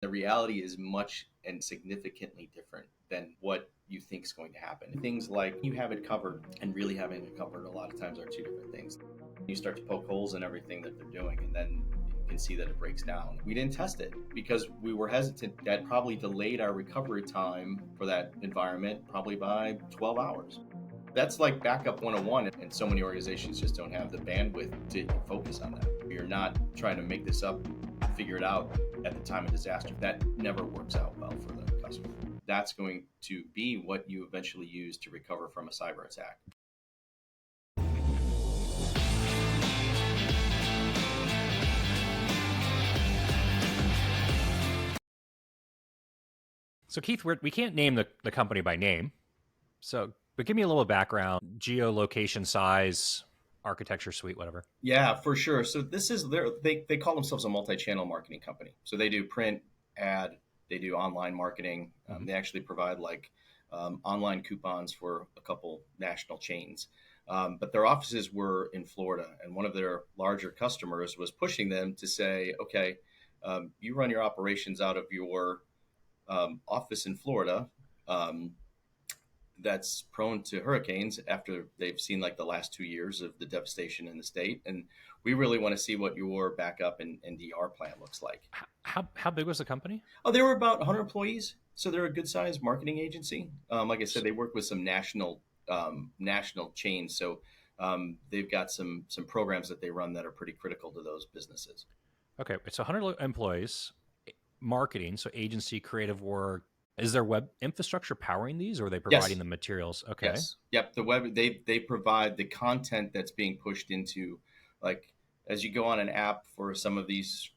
The reality is much and significantly different than what you think is going to happen. Things like you have it covered and really having it covered a lot of times are two different things. You start to poke holes in everything that they're doing, and then you can see that it breaks down. We didn't test it because we were hesitant. That probably delayed our recovery time for that environment probably by 12 hours. That's like backup 101, and so many organizations just don't have the bandwidth to focus on that. You're not trying to make this up, figure it out at the time of disaster. That never works out well for the customer. That's going to be what you eventually use to recover from a cyber attack. So Keith, we can't name the company by name. But give me a little background: geolocation, size, architecture, suite, whatever. Yeah, for sure. So this is they call themselves a multi-channel marketing company. So they do print, ad, they do online marketing. They actually provide like online coupons for a couple national chains. But their offices were in Florida, and one of their larger customers was pushing them to say, okay, you run your operations out of your office in Florida. That's prone to hurricanes after they've seen like the last 2 years of the devastation in the state. And we really want to see what your backup and DR plan looks like. How big was the company? Oh, they were about 100 employees. So they're a good sized marketing agency. Like I said, they work with some national chains. So they've got some programs that they run that are pretty critical to those businesses. Okay, so 100 employees, marketing, so agency, creative work. Is there web infrastructure powering these, or are they providing Yes. the materials? Okay. Yes. Yep. The web they provide the content that's being pushed into, like as you go on an app for some of these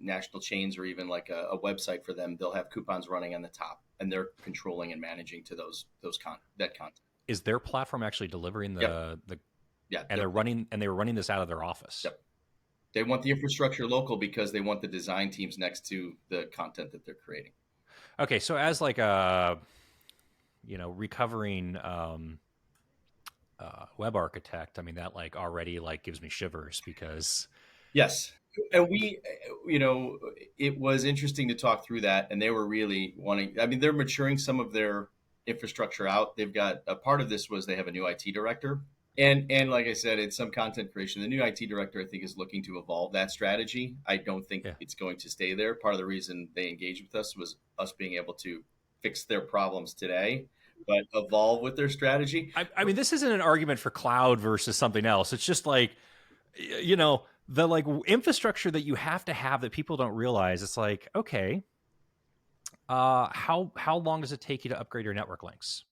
national chains, or even like a website for them, they'll have coupons running on the top, and they're controlling and managing to that content. Is their platform actually delivering Yep. the Yeah. and they were running this out of their office? Yep. They want the infrastructure local because they want the design teams next to the content that they're creating. Okay, so as like a recovering web architect, I mean that like already like gives me shivers because Yes. And it was interesting to talk through that. And they were really wanting, I mean, they're maturing some of their infrastructure out. They've got a part of this was they have a new IT director. And like I said, it's some content creation. The new IT director, I think, is looking to evolve that strategy. I don't think yeah. it's going to stay there. Part of the reason they engaged with us was us being able to fix their problems today, but evolve with their strategy. I mean, this isn't an argument for cloud versus something else. It's just like, you know, the like infrastructure that you have to have that people don't realize. It's like, okay, how long does it take you to upgrade your network links?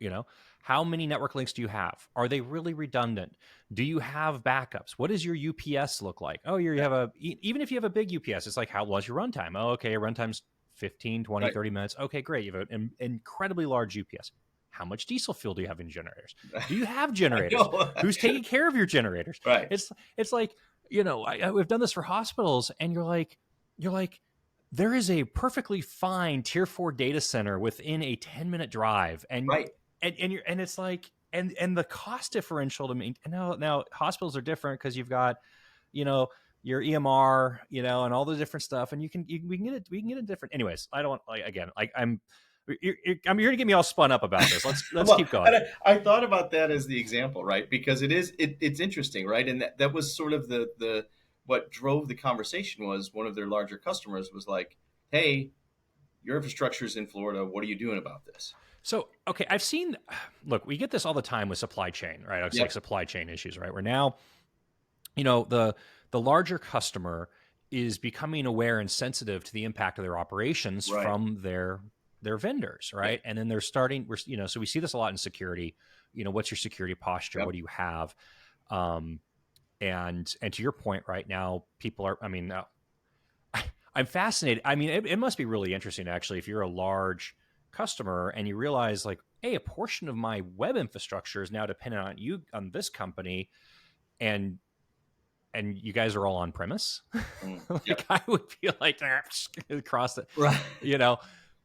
You know, how many network links do you have? Are they really redundant? Do you have backups? What does your UPS look like? Oh, you have even if you have a big UPS, it's like, how long's your runtime? Oh, okay, your runtime's 15, 20, Right. 30 minutes. Okay, great. You have an incredibly large UPS. How much diesel fuel do you have in generators? Do you have generators? Who's taking care of your generators? Right. It's like, we've done this for hospitals, and you're like, there is a perfectly fine tier 4 data center within a 10-minute drive, and Right. and it's like, and the cost differential to me. Now hospitals are different because you've got, your EMR, and all the different stuff, and we can get it different. Anyways, I don't want, like, again, like you're going to get me all spun up about this. Let's Well, keep going. And I thought about that as the example, right? Because it's interesting, right? And that was sort of the what drove the conversation. Was one of their larger customers was like, hey, your infrastructure is in Florida. What are you doing about this? So, okay, look, we get this all the time with supply chain, right? It's like supply chain issues, right? Where now, the larger customer is becoming aware and sensitive to the impact of their operations Right. from their vendors, right? Yeah. And then so we see this a lot in security. What's your security posture? Yep. What do you have? And to your point, right now, people are. I mean, I'm fascinated. I mean, it must be really interesting, actually, if you're a large customer and you realize, like, hey, a portion of my web infrastructure is now dependent on this company, and you guys are all on premise. Like, Yep. I would feel like across it, Right.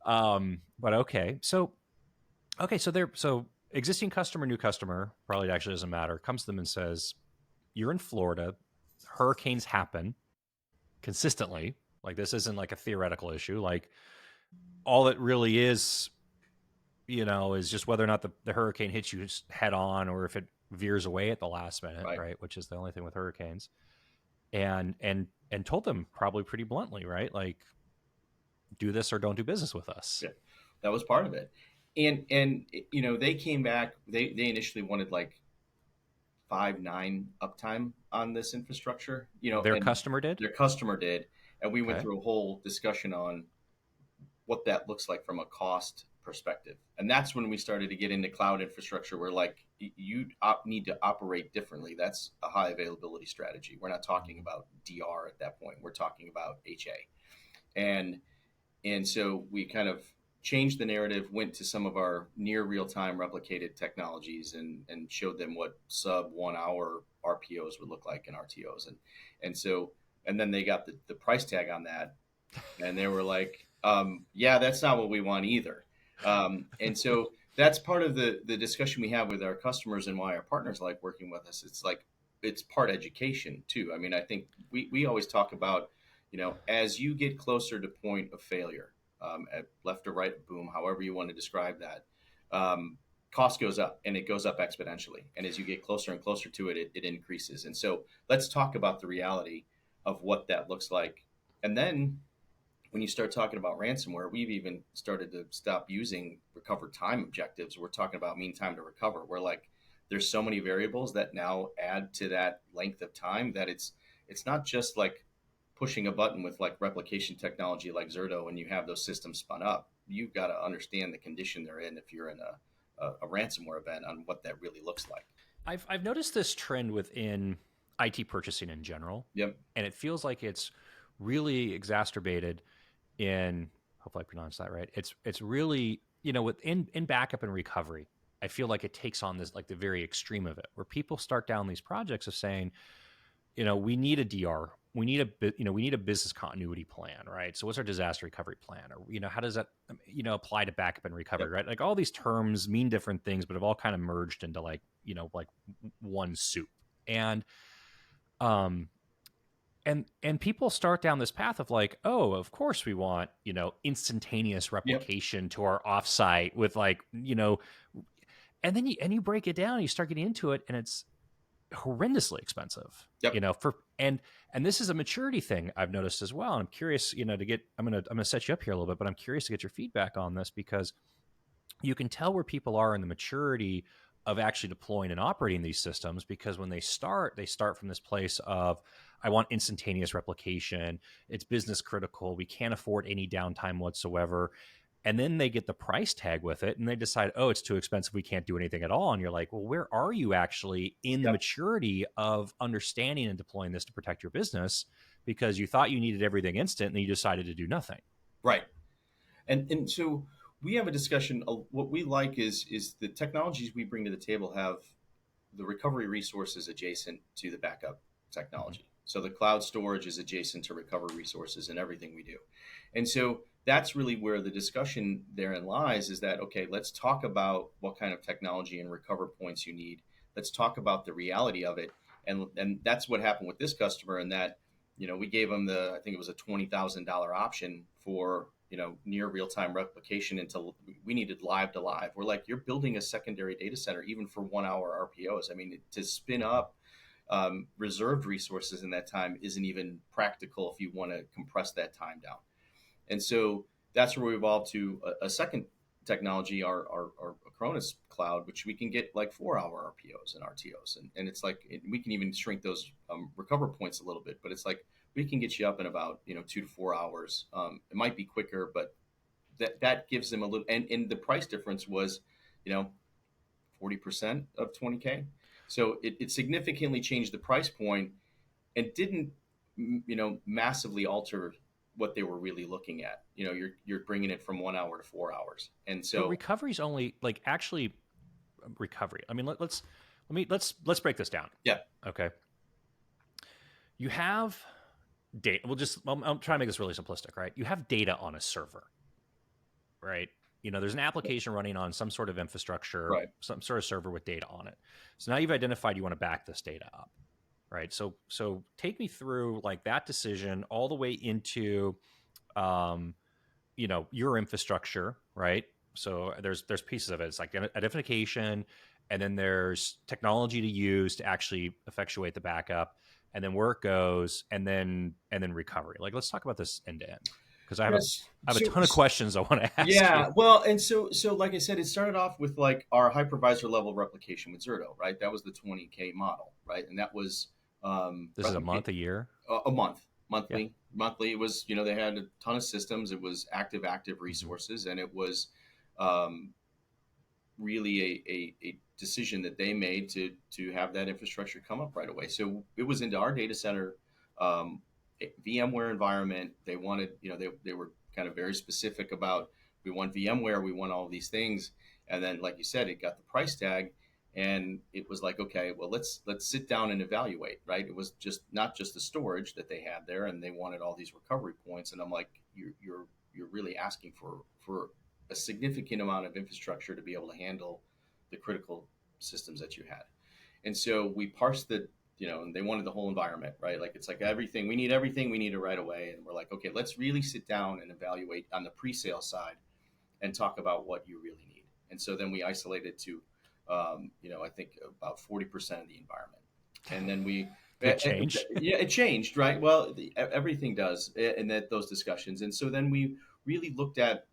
But okay, so existing customer, new customer, probably actually doesn't matter, comes to them and says, you're in Florida, hurricanes happen consistently. Like this isn't like a theoretical issue. Like all it really is, is just whether or not the hurricane hits you head on or if it veers away at the last minute, Right. right? Which is the only thing with hurricanes. And told them probably pretty bluntly, right? Like do this or don't do business with us. Yeah, that was part of it. And they came back. They initially wanted like 5 9 uptime on this infrastructure. Their And customer did. their customer did, and we went Okay. through a whole discussion on what that looks like from a cost perspective. And that's when we started to get into cloud infrastructure where like you need to operate differently. That's a high availability strategy. We're not talking about DR at that point. We're talking about HA. And so we kind of changed the narrative, went to some of our near real time replicated technologies and showed them what sub 1 hour RPOs would look like in RTOs. And then they got the price tag on that, and they were like, yeah, that's not what we want either. And so that's part of the discussion we have with our customers and why our partners like working with us. It's like, it's part education too. I mean, I think we always talk about, as you get closer to point of failure, at left or right boom, however you want to describe that, cost goes up, and it goes up exponentially. And as you get closer and closer to it, it increases. And so let's talk about the reality of what that looks like. And then when you start talking about ransomware, we've even started to stop using recover time objectives. We're talking about mean time to recover. We're like, there's so many variables that now add to that length of time that it's not just like pushing a button with like replication technology like Zerto when you have those systems spun up. You've got to understand the condition they're in if you're in a ransomware event on what that really looks like. I've noticed this trend within IT purchasing in general, Yep. and it feels like it's really exacerbated in, hopefully I pronounced that right. It's really, in backup and recovery. I feel like it takes on this like the very extreme of it, where people start down these projects of saying, we need a DR, we need a business continuity plan, right? So what's our disaster recovery plan, or how does that apply to backup and recovery, Yep. right? Like all these terms mean different things, but have all kind of merged into like like one soup. And um and people start down this path of like, oh, of course we want instantaneous Yep. replication to our offsite with like and then you break it down, and you start getting into it, and it's horrendously expensive. Yep. And this is a maturity thing I've noticed as well. And I'm curious, to get I'm gonna set you up here a little bit, but I'm curious to get your feedback on this, because you can tell where people are in the maturity of actually deploying and operating these systems, because when they start from this place of, I want instantaneous replication, it's business critical, we can't afford any downtime whatsoever. And then they get the price tag with it, and they decide, oh, it's too expensive, we can't do anything at all. And you're like, well, where are you actually in the Yep. maturity of understanding and deploying this to protect your business? Because you thought you needed everything instant, and then you decided to do nothing. Right. And so we have a discussion. What we like is the technologies we bring to the table have the recovery resources adjacent to the backup Mm-hmm. technology. So the cloud storage is adjacent to recovery resources in everything we do. And so that's really where the discussion therein lies, is that, okay, let's talk about what kind of technology and recover points you need. Let's talk about the reality of it. And that's what happened with this customer, in that, we gave them I think it was a $20,000 option for, near real time replication until we needed live to live. We're like, you're building a secondary data center even for 1 hour RPOs. I mean, to spin up reserved resources in that time isn't even practical if you want to compress that time down. And so that's where we evolved to a second technology, our Acronis cloud, which we can get like 4 hour RPOs and RTOs. And it's like, we can even shrink those recover points a little bit, but it's like, we can get you up in about, 2 to 4 hours. It might be quicker, but that gives them a little, and the price difference was, you know, 40% of 20K. So it significantly changed the price point and didn't, massively alter what they were really looking at. You're bringing it from 1 hour to 4 hours. And But so, recovery's only like actually recovery. I mean, let's break this down. yeah, Okay. You have data. I'm trying to make this really simplistic, right? You have data on a server, right? There's an application running on some sort of infrastructure, right. some sort of server with data on it. So now you've identified you want to back this data up, right? So take me through like that decision all the way into um, your infrastructure, right? So there's pieces of it. It's like identification, and then there's technology to use to actually effectuate the backup, and then where it goes, and then recovery. Like let's talk about this end to end because I have a Yes. I have a ton of questions I want to ask you. Yeah, well, and so like I said, it started off with like our hypervisor level replication with Zerto, right? That was the 20K model, right? And that was This is a replicate month, a year. a month, Yeah. monthly. It was they had a ton of systems. It was active Hmm. resources, and it was um, really a decision that they made to have that infrastructure come up right away. So it was into our data center um, VMware environment. They wanted, they were kind of very specific about we want VMware, we want all of these things, and then like you said, it got the price tag, and it was like, okay, well let's sit down and evaluate, right? It was just not just the storage that they had there, and they wanted all these recovery points, and I'm like, you're really asking for a significant amount of infrastructure to be able to handle the critical systems that you had. And so we parsed and they wanted the whole environment, right? Like it's like everything, we need it right away. And we're like, okay, let's really sit down and evaluate on the pre-sale side and talk about what you really need. And so then we isolated to, I think about 40% of the environment. And then Did it change? yeah, it changed, right? Well, everything does in those discussions. And so then we really looked at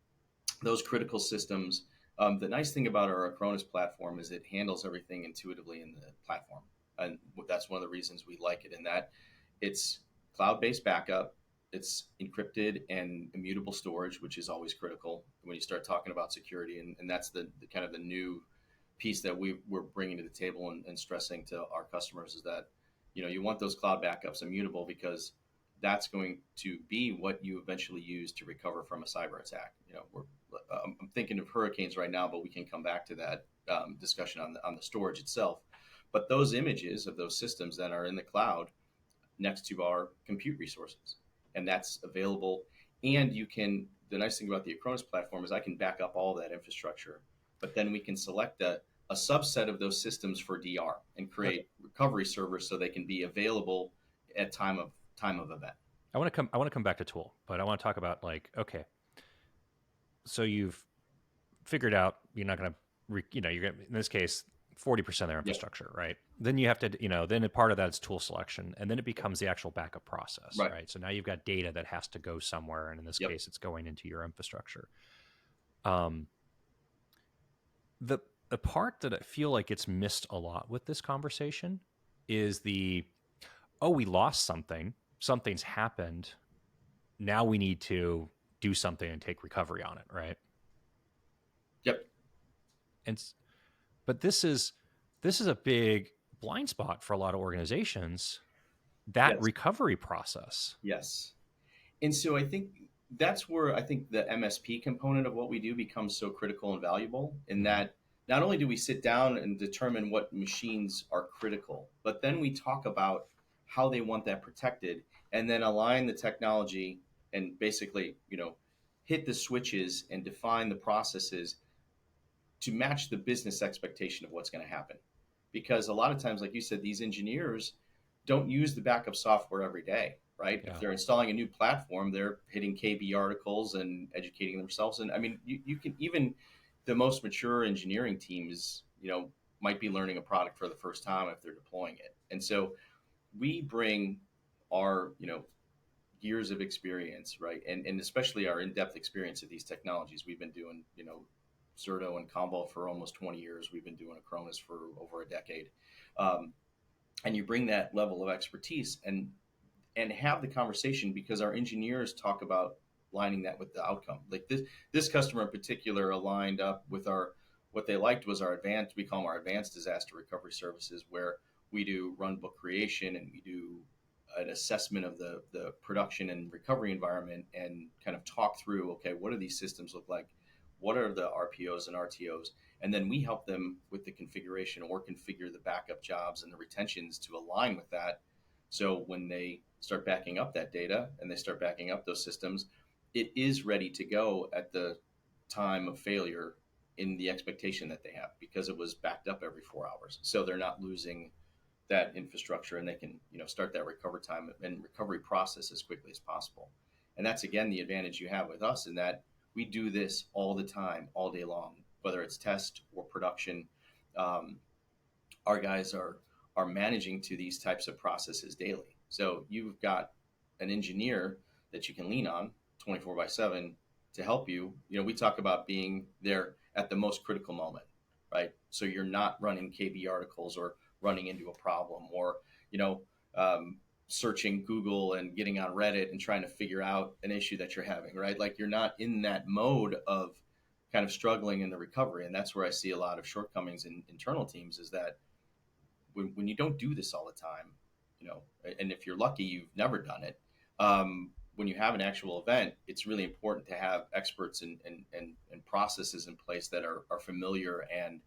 those critical systems. The nice thing about our Acronis platform is it handles everything intuitively in the platform, and that's one of the reasons we like it. In that, it's cloud-based backup, it's encrypted and immutable storage, which is always critical when you start talking about security, and that's the kind of the new piece that we're bringing to the table and stressing to our customers is that you want those cloud backups immutable because that's going to be what you eventually use to recover from a cyber attack. I'm thinking of hurricanes right now, but we can come back to that discussion on the storage itself. But those images of those systems that are in the cloud next to our compute resources, and that's available. And you can. The nice thing about the Acronis platform is I can back up all that infrastructure, but then we can select a subset of those systems for DR and But create recovery servers so they can be available at time of event. I want to come back to tool, but I want to talk about like okay, so you've figured out you're not going to, you're going to, in this case, 40% of their Yep. infrastructure, right? Then you have to, then a part of that is tool selection, and then it becomes the actual backup process, Right. right? So now you've got data that has to go somewhere, and in this Yep. case, it's going into your infrastructure. Um, the the part that I feel like it's missed a lot with this conversation is we lost something, something's happened, now we need to do something and take recovery on it, right? Yep. And but this is a big blind spot for a lot of organizations, that Yes. recovery process. Yes. And so I think that's where I think the MSP component of what we do becomes so critical and valuable in Mm-hmm. that not only do we sit down and determine what machines are critical, but then we talk about how they want that protected and then align the technology and basically, hit the switches and define the processes to match the business expectation of what's going to happen. Because a lot of times, like you said, these engineers don't use the backup software every day, right? If Yeah. they're installing a new platform, they're hitting KB articles and educating themselves. And I mean, you can even the most mature engineering teams, might be learning a product for the first time if they're deploying it. And so we bring our, years of experience, right? And especially our in-depth experience of these technologies. We've been doing, Zerto and Commvault for almost 20 years. We've been doing Acronis for over a decade. Um, and you bring that level of expertise and have the conversation because our engineers talk about lining that with the outcome. Like this customer in particular aligned up with our what they liked was our advanced, we call them our advanced disaster recovery services, where we do runbook creation and we do an assessment of the production and recovery environment and kind of talk through, okay, what do these systems look like? What are the RPOs and RTOs? And then we help them with the configuration or configure the backup jobs and the retentions to align with that. So when they start backing up that data and they start backing up those systems, it is ready to go at the time of failure in the expectation that they have because it was backed up every 4 hours. So they're not losing that infrastructure, and they can, start that recovery time and recovery process as quickly as possible. And that's again the advantage you have with us, in that we do this all the time, all day long, whether it's test or production. Um, our guys are managing to these types of processes daily. So you've got an engineer that you can lean on 24 by 7 to help you. We talk about being there at the most critical moment, right? So you're not running KB articles or running into a problem, or, you know, um, searching Google and getting on Reddit and trying to figure out an issue that you're having, right? Like you're not in that mode of kind of struggling in the recovery. And that's where I see a lot of shortcomings in internal teams, is that when you don't do this all the time, and if you're lucky, you've never done it. When you have an actual event, it's really important to have experts and processes in place that are familiar and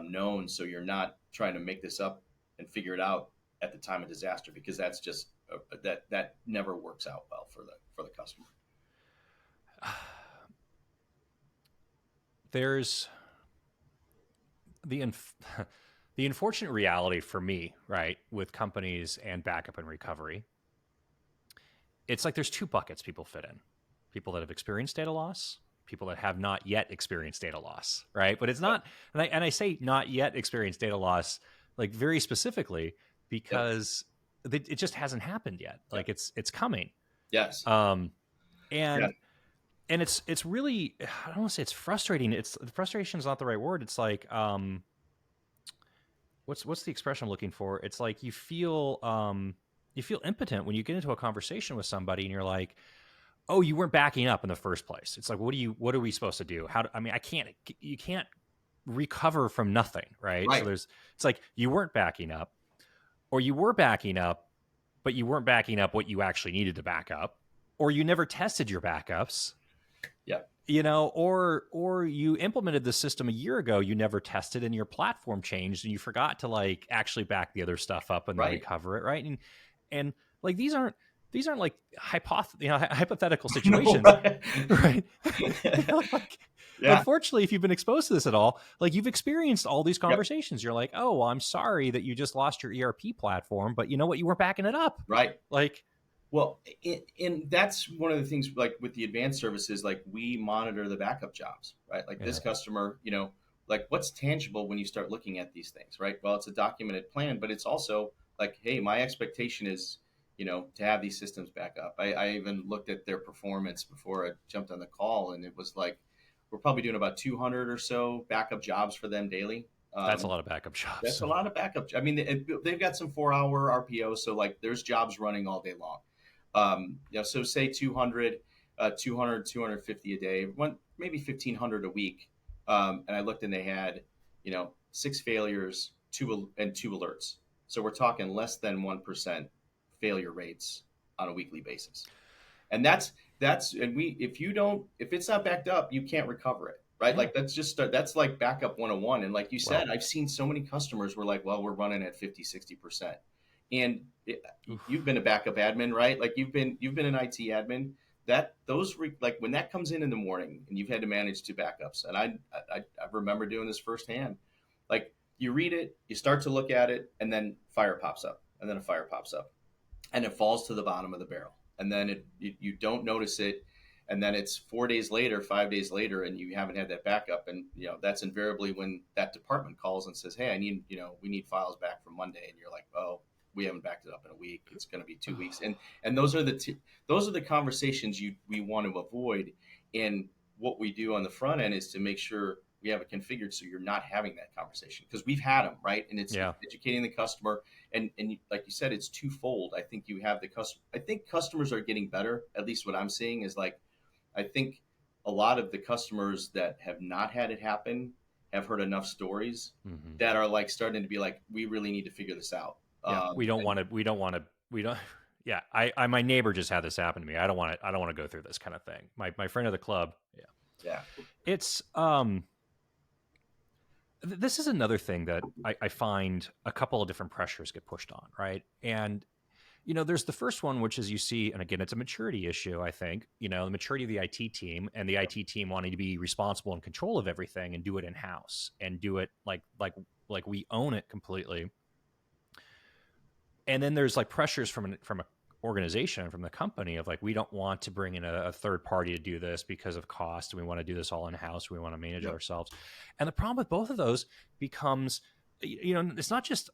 known, so you're not trying to make this up and figure it out at the time of disaster, because that's just that never works out well for the customer. There's the the unfortunate reality for me, right, with companies and backup and recovery. It's like there's two buckets people fit in: people that have experienced data loss, people that have not yet experienced data loss, right? But it's not, and I say not yet experienced data loss like very specifically because it just hasn't happened yet. Like it's coming. Yes. And Yeah. and it's really, I don't want to say it's frustrating. It's frustration is not the right word. It's like what's the expression I'm looking for? It's like you feel impotent when you get into a conversation with somebody and you're like, oh, you weren't backing up in the first place. It's like, what are we supposed to do? You can't recover from nothing, right? Right. So it's like you weren't backing up, or you were backing up, but you weren't backing up what you actually needed to back up, or you never tested your backups. Yeah. Or you implemented the system a year ago, you never tested, and your platform changed and you forgot to like actually back the other stuff up and then recover it, right? And like these aren't like hypothetical situations. No, right? Like, Yeah. unfortunately, if you've been exposed to this at all, like you've experienced all these conversations. Yep. You're like, oh, well, I'm sorry that you just lost your ERP platform, but you know what? You weren't backing it up. Right. Like, well, and that's one of the things, like with the advanced services, like we monitor the backup jobs, right? Like this customer, like what's tangible when you start looking at these things, right? Well, it's a documented plan, but it's also like, hey, my expectation is, to have these systems back up. I even looked at their performance before I jumped on the call, and it was like, we're probably doing about 200 or so backup jobs for them daily. That's a lot of backup jobs. That's a lot of backup. I mean, they've got some 4-hour RPOs, so like there's jobs running all day long. So say 200, 250 a day, maybe 1,500 a week. And I looked and they had, 6 failures, two alerts. So we're talking less than 1% failure rates on a weekly basis. And if it's not backed up, you can't recover it. Right. Yeah. Like that's like backup 101. And like you said, I've seen so many customers were like, well, we're running at 50, 60%. And you've been a backup admin, right? Like you've been an IT admin. Like when that comes in the morning and you've had to manage 2 backups, and I remember doing this firsthand. Like you read it, you start to look at it, and then fire pops up, and then a fire pops up, and it falls to the bottom of the barrel, and then you don't notice it, and then it's 4 days later, 5 days later, and you haven't had that backup, and that's invariably when that department calls and says, hey, I need we need files back from Monday, and you're like, oh, we haven't backed it up in a week. It's going to be 2 weeks. And those are the conversations we want to avoid. And what we do on the front end is to make sure we have it configured so you're not having that conversation, because we've had them, right? And it's educating the customer. And like you said, it's twofold. I think you have the customer. I think customers are getting better. At least what I'm seeing is like, I think a lot of the customers that have not had it happen have heard enough stories that are like starting to be like, we really need to figure this out. Yeah, we don't. Yeah, my neighbor just had this happen to me. I don't want to go through this kind of thing. My friend of the club. Yeah. It's this is another thing that I find a couple of different pressures get pushed on, right? And there's the first one, which is you see, and again, it's a maturity issue. I think the maturity of the IT team, and the IT team wanting to be responsible and control of everything and do it in house and do it like we own it completely. and then there's like pressures from a organization, from the company, of like, we don't want to bring in a third party to do this because of cost. We want to do this all in house. We want to manage it Yep. ourselves. And the problem with both of those becomes, it's not just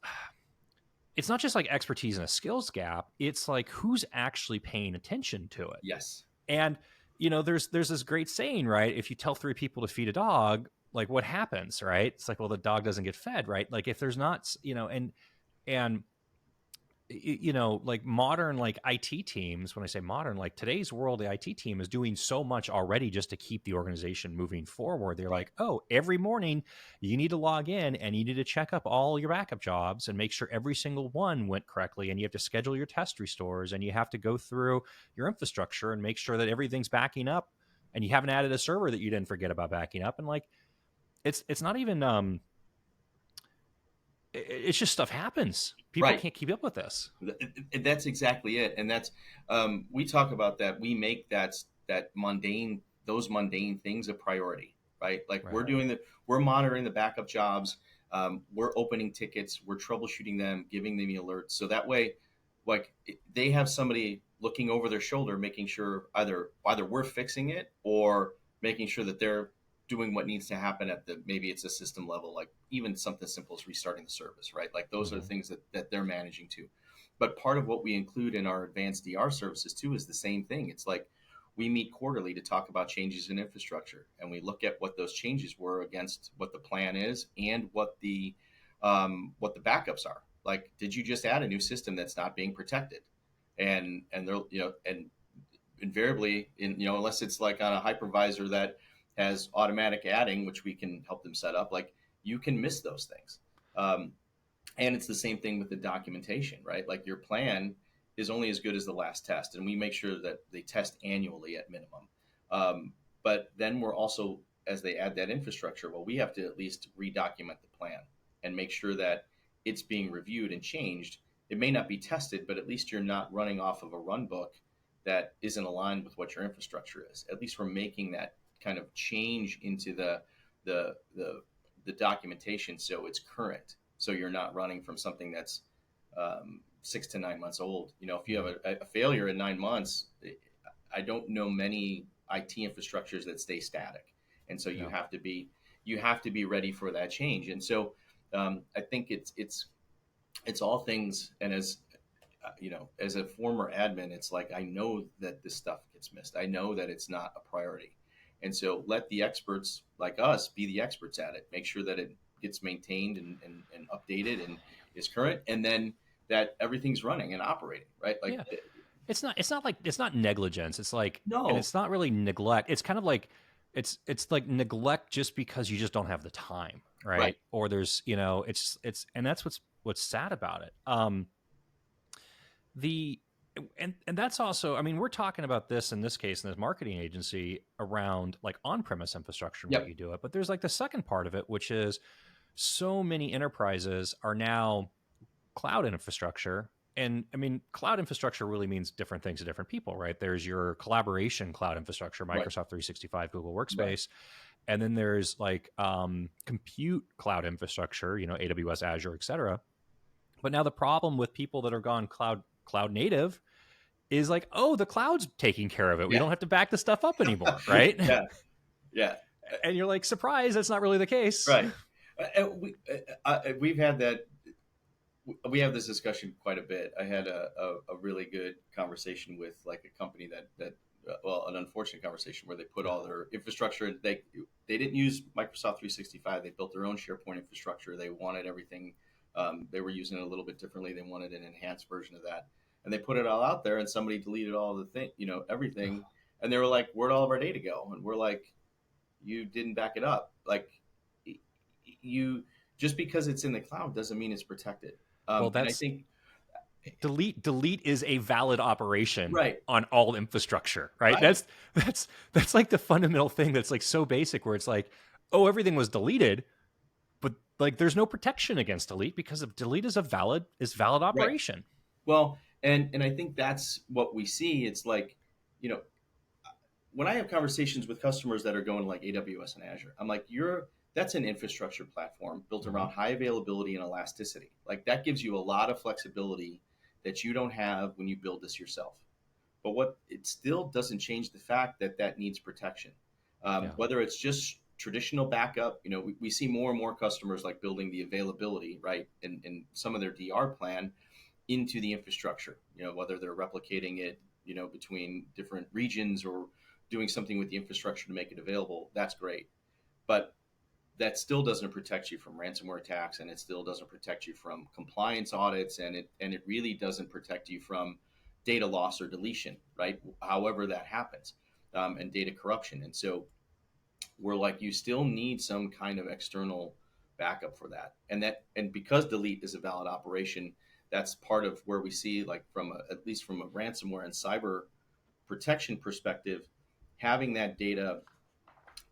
like expertise and a skills gap. It's like, who's actually paying attention to it. Yes. And there's this great saying, right? If you tell 3 people to feed a dog, like, what happens, right? It's like, well, the dog doesn't get fed, right? Like, if there's not, and like modern like IT teams, when I say modern, like today's world, the IT team is doing so much already just to keep the organization moving forward. They're like, oh, every morning you need to log in and you need to check up all your backup jobs and make sure every single one went correctly. And you have to schedule your test restores, and you have to go through your infrastructure and make sure that everything's backing up, and you haven't added a server that you didn't forget about backing up. And like, it's not even, it's just stuff happens. People Right. can't keep up with this. That's exactly it, and that's we talk about that. We make those mundane things a priority, right? Like Right. we're monitoring the backup jobs, we're opening tickets, we're troubleshooting them, giving them the alerts, so that way, like they have somebody looking over their shoulder, making sure either we're fixing it or making sure that they're doing what needs to happen at maybe it's a system level, like even something simple as restarting the service, right? Like those are the Mm-hmm. things that they're managing too. But part of what we include in our advanced DR services too is the same thing. It's like we meet quarterly to talk about changes in infrastructure, and we look at what those changes were against what the plan is and what the backups are. Like, did you just add a new system that's not being protected? And they're and invariably, unless it's like on a hypervisor that has automatic adding, which we can help them set up, like you can miss those things. um, and it's the same thing with the documentation, right? Like your plan is only as good as the last test, and we make sure that they test annually at minimum. But then we're also, as they add that infrastructure, well, we have to at least redocument the plan and make sure that it's being reviewed and changed. It may not be tested, but at least you're not running off of a run book that isn't aligned with what your infrastructure is. At least we're making that kind of change into the the, the documentation so it's current, so you're not running from something that's 6 to 9 months old. If you have a failure in 9 months, I don't know many IT infrastructures that stay static, and so Yeah. you have to be ready for that change. And so I think it's all things. And as a former admin, it's like I know that this stuff gets missed. I know that it's not a priority, and so let the experts like us be the experts at it. Make sure that it gets maintained and updated and is current, and then that everything's running and operating right. Like Yeah. It's not negligence. It's like, and no, it's not really neglect. It's kind of like, it's like neglect just because you just don't have the time, right, right? Or there's, and that's what's sad about it. The and that's also, I mean, we're talking about this in this case in this marketing agency around like on-premise infrastructure and what yep, you do it, but there's like the second part of it, which is so many enterprises are now cloud infrastructure. And I mean, cloud infrastructure really means different things to different people, right? There's your collaboration cloud infrastructure, right, Microsoft 365, Google right, Workspace. And then there's like compute cloud infrastructure, AWS, Azure, et cetera. But now the problem with people that are gone cloud native is like, oh, the cloud's taking care of it. We yeah, don't have to back the stuff up anymore, right? yeah, yeah, And you're like, surprise, that's not really the case. right. We've had that. We have this discussion quite a bit. I had a really good conversation with like a company that well, an unfortunate conversation where they put all their infrastructure. They didn't use Microsoft 365. They built their own SharePoint infrastructure. They wanted everything. They were using it a little bit differently. They wanted an enhanced version of that, and they put it all out there. And somebody deleted all the thing, everything. And they were like, "Where'd all of our data go?" And we're like, "You didn't back it up. Like, you just because it's in the cloud doesn't mean it's protected." Well, And I that's think delete is a valid operation right, on all infrastructure, right? right, That's like the fundamental thing that's like so basic, where it's like, oh, everything was deleted, but like there's no protection against delete, because if delete is valid right. operation. Well, and I think that's what we see. It's like, you know, when I have conversations with customers that are going like AWS and Azure, I'm like, that's an infrastructure platform built Mm-hmm. around high availability and elasticity. Like that gives you a lot of flexibility that you don't have when you build this yourself. But what it still doesn't change the fact that that needs protection. Yeah. Whether it's just traditional backup, we see more and more customers like building the availability, right, in some of their DR plan into the infrastructure, whether they're replicating it, between different regions or doing something with the infrastructure to make it available. That's great. But that still doesn't protect you from ransomware attacks, and it still doesn't protect you from compliance audits, and it really doesn't protect you from data loss or deletion, right? However that happens, and data corruption. And so we're like, you still need some kind of external backup for that. And because delete is a valid operation, that's part of where we see, like, at least from a ransomware and cyber protection perspective, having that data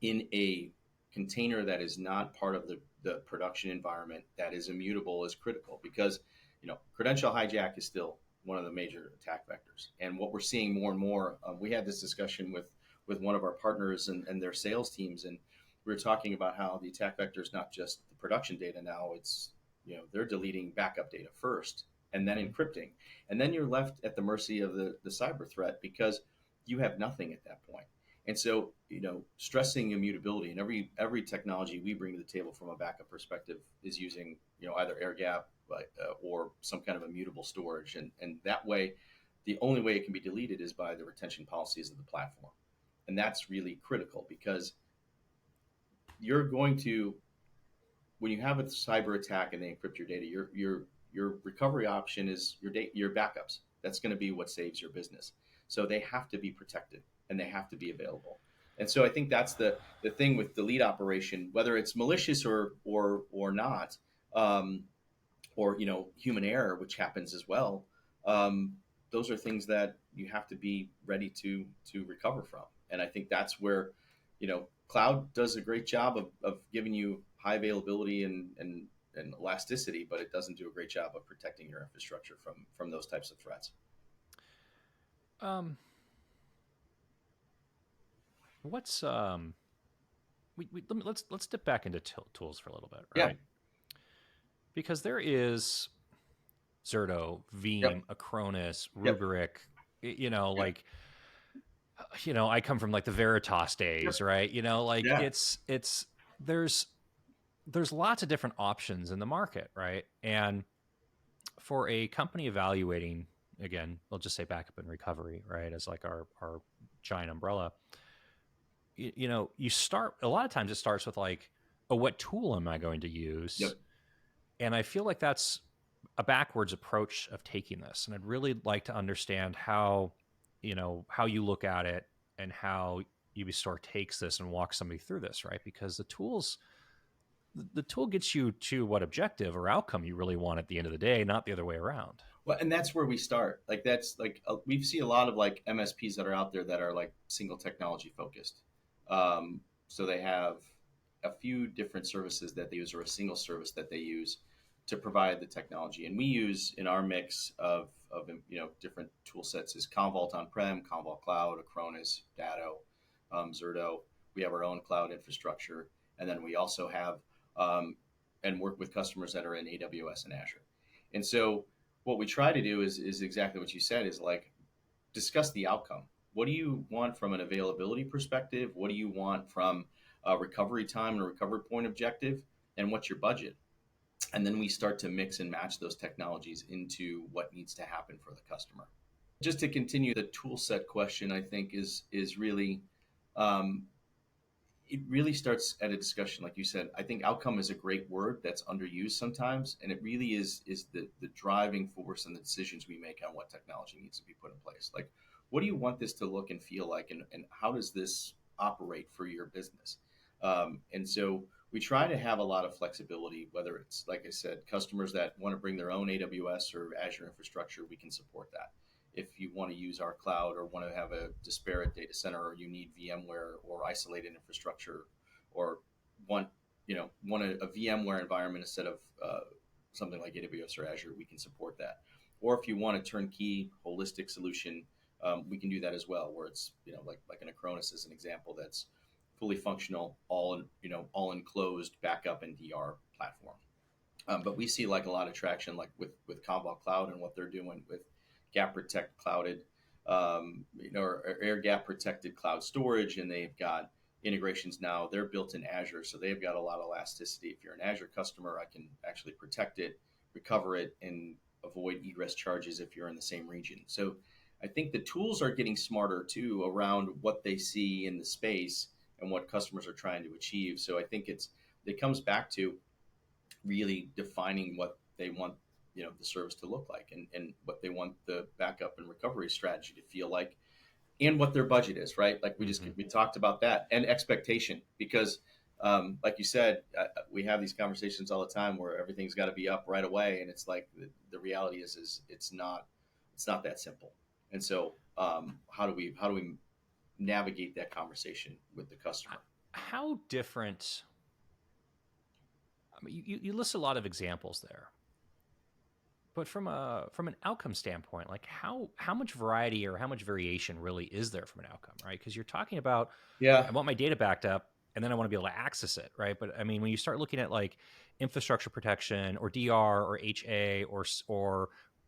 in a container that is not part of the production environment that is immutable is critical, because credential hijack is still one of the major attack vectors. And what we're seeing more and more, we had this discussion with one of our partners and their sales teams, and we were talking about how the attack vector is not just the production data now. It's, they're deleting backup data first and then encrypting, and then you're left at the mercy of the cyber threat, because you have nothing at that point. And so, stressing immutability, and every technology we bring to the table from a backup perspective is using, either air gap, or some kind of immutable storage. And that way, the only way it can be deleted is by the retention policies of the platform. And that's really critical, because you're going to, when you have a cyber attack and they encrypt your data, your recovery option is your backups. That's going to be what saves your business. So they have to be protected, and they have to be available. And so I think that's the thing with delete operation, whether it's malicious or not, or human error, which happens as well. Those are things that you have to be ready to recover from. And I think that's where cloud does a great job of giving you high availability and elasticity, but it doesn't do a great job of protecting your infrastructure from those types of threats. Um, what's let's dip back into tools for a little bit, Yeah. right? Because there is Zerto, Veeam, Yep. Acronis, Yep. Rubrik. Yep. Like, I come from like the Veritas days, Yep. right? Like Yeah. it's there's lots of different options in the market, right? And for a company evaluating, again, we'll just say backup and recovery, right, as like our giant umbrella. You start, a lot of times it starts with like, oh, what tool am I going to use? Yep. And I feel like that's a backwards approach of taking this. And I'd really like to understand how you look at it, and how UbiStor takes this and walks somebody through this, right? Because the tool gets you to what objective or outcome you really want at the end of the day, not the other way around. Well, and that's where we start. Like, that's like, we see a lot of like MSPs that are out there that are like single technology focused. So they have a few different services that they use, or a single service that they use to provide the technology. And we use, in our mix of different tool sets, is Commvault on-prem, Commvault Cloud, Acronis, Datto, Zerto. We have our own cloud infrastructure, and then we also have, and work with customers that are in AWS and Azure. And so what we try to do is exactly what you said, is like, discuss the outcome. What do you want from an availability perspective? What do you want from a recovery time and a recovery point objective? And what's your budget? And then we start to mix and match those technologies into what needs to happen for the customer. Just to continue the tool set question, I think is really, um, it really starts at a discussion, like you said. I think outcome is a great word that's underused sometimes, and it really is the driving force in the decisions we make on what technology needs to be put in place. Like, what do you want this to look and feel like, and how does this operate for your business? And so we try to have a lot of flexibility, whether it's, like I said, customers that want to bring their own AWS or Azure infrastructure, we can support that. If you want to use our cloud, or want to have a disparate data center, or you need VMware or isolated infrastructure, or want a VMware environment instead of something like AWS or Azure, we can support that. Or if you want a turnkey holistic solution, we can do that as well, where it's like an Acronis is an example, that's fully functional, all enclosed backup and DR platform. But we see like a lot of traction, like with Commvault Cloud and what they're doing with Gap Protect clouded, or air gap protected cloud storage, and they've got integrations now. They're built in Azure, so they've got a lot of elasticity. If you're an Azure customer, I can actually protect it, recover it, and avoid egress charges if you're in the same region. So I think the tools are getting smarter too around what they see in the space and what customers are trying to achieve. So I think it comes back to really defining what they want, the service to look like, and what they want the backup and recovery strategy to feel like, and what their budget is, right? Like Mm-hmm. we talked about that, and expectation, because like you said, we have these conversations all the time where everything's got to be up right away, and it's like the reality is it's not that simple. And so how do we navigate that conversation with the customer? How different? I mean, you list a lot of examples there, but from an outcome standpoint, like how much variety or how much variation really is there from an outcome, right? Because you're talking about, Yeah. I want my data backed up and then I want to be able to access it, right? But I mean, when you start looking at like infrastructure protection or DR or HA or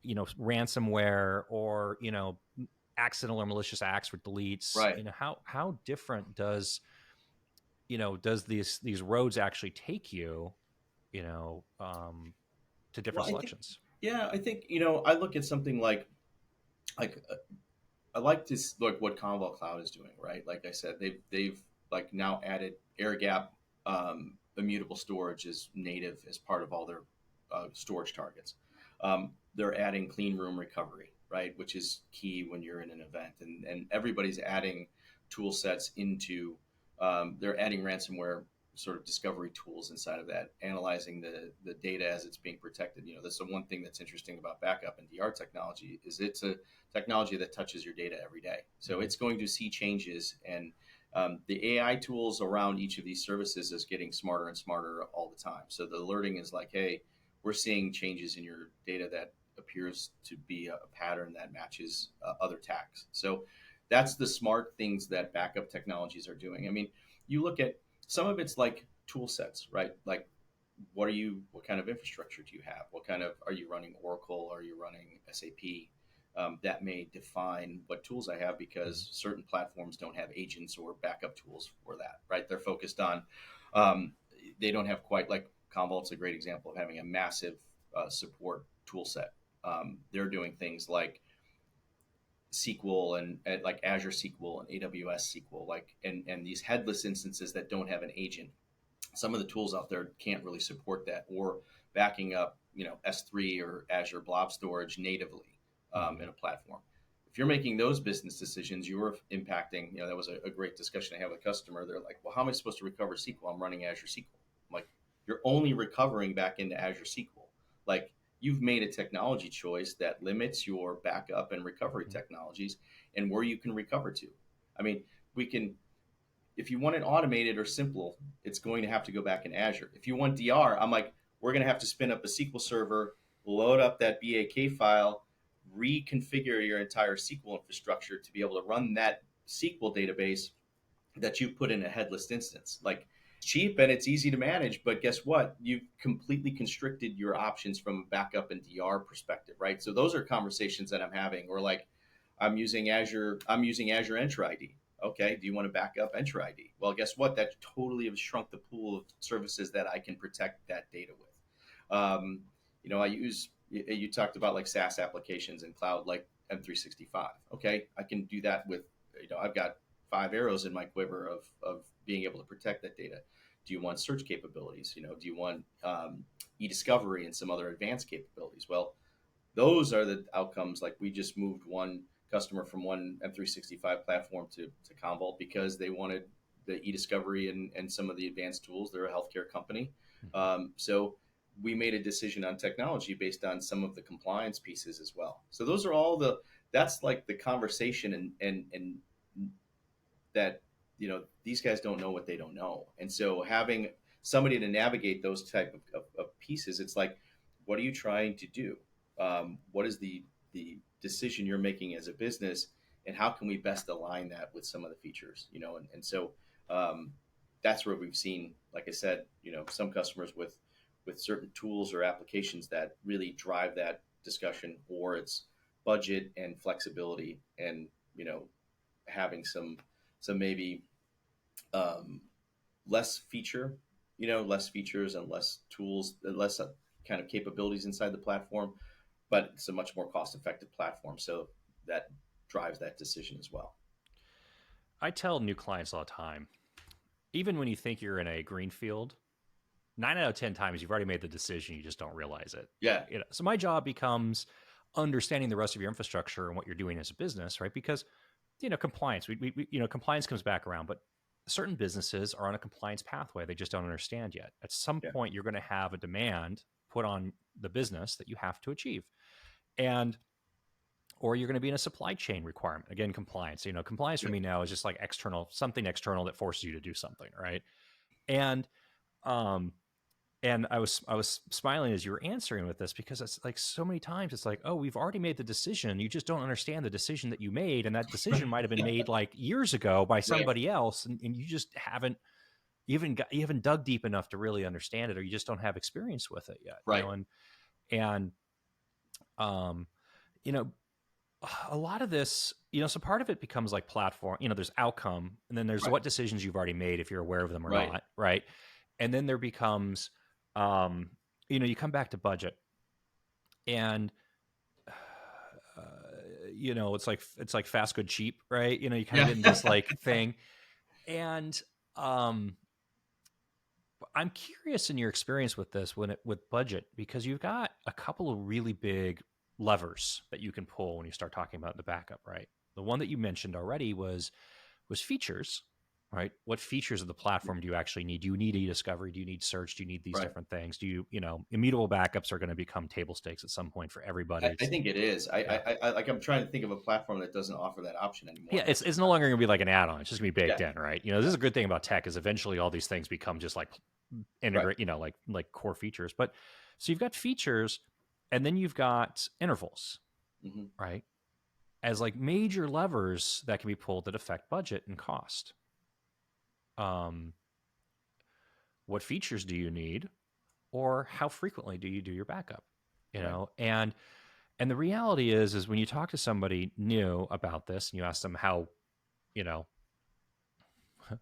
ransomware or accidental or malicious acts or deletes, Right. how different does these roads actually take you, you know, um, to Well, different I think, selections? yeah, I think, I look at something like I like to look what Commvault Cloud is doing, right? Like I said, they've like now added air gap, immutable storage is native as part of all their storage targets. They're adding clean room recovery, right, which is key when you're in an event, and everybody's adding tool sets into. They're adding ransomware sort of discovery tools inside of that, analyzing the data as it's being protected. That's the one thing that's interesting about backup and DR technology is it's a technology that touches your data every day. So Mm-hmm. it's going to see changes, and the AI tools around each of these services is getting smarter and smarter all the time. So the alerting is like, hey, we're seeing changes in your data that appears to be a pattern that matches other attacks. So that's the smart things that backup technologies are doing. I mean, you look at some of it's like tool sets, right? Like what kind of infrastructure do you have? What kind of, are you running Oracle? Are you running SAP? That may define what tools I have, because certain platforms don't have agents or backup tools for that, right? They're focused on, um, they don't have quite, like Commvault's a great example of having a massive support tool set. They're doing things like SQL and like Azure SQL and AWS SQL, like and these headless instances that don't have an agent. Some of the tools out there can't really support that, or backing up, S3 or Azure Blob Storage natively Mm-hmm. in a platform. If you're making those business decisions, you're impacting. That was a great discussion I had with a customer. They're like, "Well, how am I supposed to recover SQL? I'm running Azure SQL." I'm like, "You're only recovering back into Azure SQL. Like, you've made a technology choice that limits your backup and recovery Mm-hmm. technologies and where you can recover to. I mean, we can, if you want it automated or simple, it's going to have to go back in Azure. If you want DR, I'm like, we're going to have to spin up a SQL server, load up that BAK file, reconfigure your entire SQL infrastructure to be able to run that SQL database that you put in a headless instance. Like, it's cheap and it's easy to manage, but guess what? You've completely constricted your options from a backup and DR perspective, right? So those are conversations that I'm having. Or like, I'm using Azure Enter ID. Okay, do you want to back up Enter ID? Well, guess what? That totally has shrunk the pool of services that I can protect that data with. I use, you talked about like SaaS applications and cloud, like M365. Okay, I can do that with, I've got five arrows in my quiver of being able to protect that data. Do you want search capabilities? Do you want e-discovery and some other advanced capabilities? Well, those are the outcomes. Like, we just moved one customer from one M365 platform to Commvault because they wanted the e-discovery and some of the advanced tools. They're a healthcare company. Mm-hmm. So we made a decision on technology based on some of the compliance pieces as well. So those are all that's like the conversation, and that, these guys don't know what they don't know. And so having somebody to navigate those type of pieces, it's like, what are you trying to do? What is the decision you're making as a business, and how can we best align that with some of the features? And so that's where we've seen, like I said, some customers with with certain tools or applications that really drive that discussion, or it's budget and flexibility, and having some maybe um, less feature, less features and less tools, less kind of capabilities inside the platform, but it's a much more cost effective platform. So that drives that decision as well. I tell new clients all the time, even when you think you're in a green field, 9 out of 10 times you've already made the decision, you just don't realize it. Yeah. So my job becomes understanding the rest of your infrastructure and what you're doing as a business, right? Because compliance, compliance comes back around, but certain businesses are on a compliance pathway they just don't understand yet. At some Yeah. point, you're going to have a demand put on the business that you have to achieve, and or you're going to be in a supply chain requirement. Again, compliance. Compliance for Yeah. me now is just like something external that forces you to do something, right? And um, and I was smiling as you were answering with this, because it's like so many times it's like, oh, we've already made the decision. You just don't understand the decision that you made, and that decision might have been made like years ago by Right. somebody else, and you just haven't you haven't dug deep enough to really understand it, or you just don't have experience with it yet. Right. And um, you know, a lot of this, so part of it becomes like platform. There's outcome, and then there's Right. what decisions you've already made, if you're aware of them or Right. not, right? And then there becomes, um, you come back to budget, and uh, it's like fast, good, cheap, right? You kind of Yeah. get into this like thing, and um, I'm curious in your experience with this with budget, because you've got a couple of really big levers that you can pull when you start talking about the backup, right? The one that you mentioned already was features, right? What features of the platform do you actually need? Do you need e-discovery? Do you need search? Do you need these Right. different things? Do immutable backups are going to become table stakes at some point for everybody. I think it is. Yeah, I'm trying to think of a platform that doesn't offer that option anymore. yeah. It's no longer going to be like an add-on. It's just going to be Yeah. baked in, right? This is a good thing about tech, is eventually all these things become just like Right. integrate, like core features. But so you've got features, and then you've got intervals, Hmm. right? As like major levers that can be pulled that affect budget and cost. Um, what features do you need, or how frequently do you do your backup? Right. And the reality is when you talk to somebody new about this and you ask them you know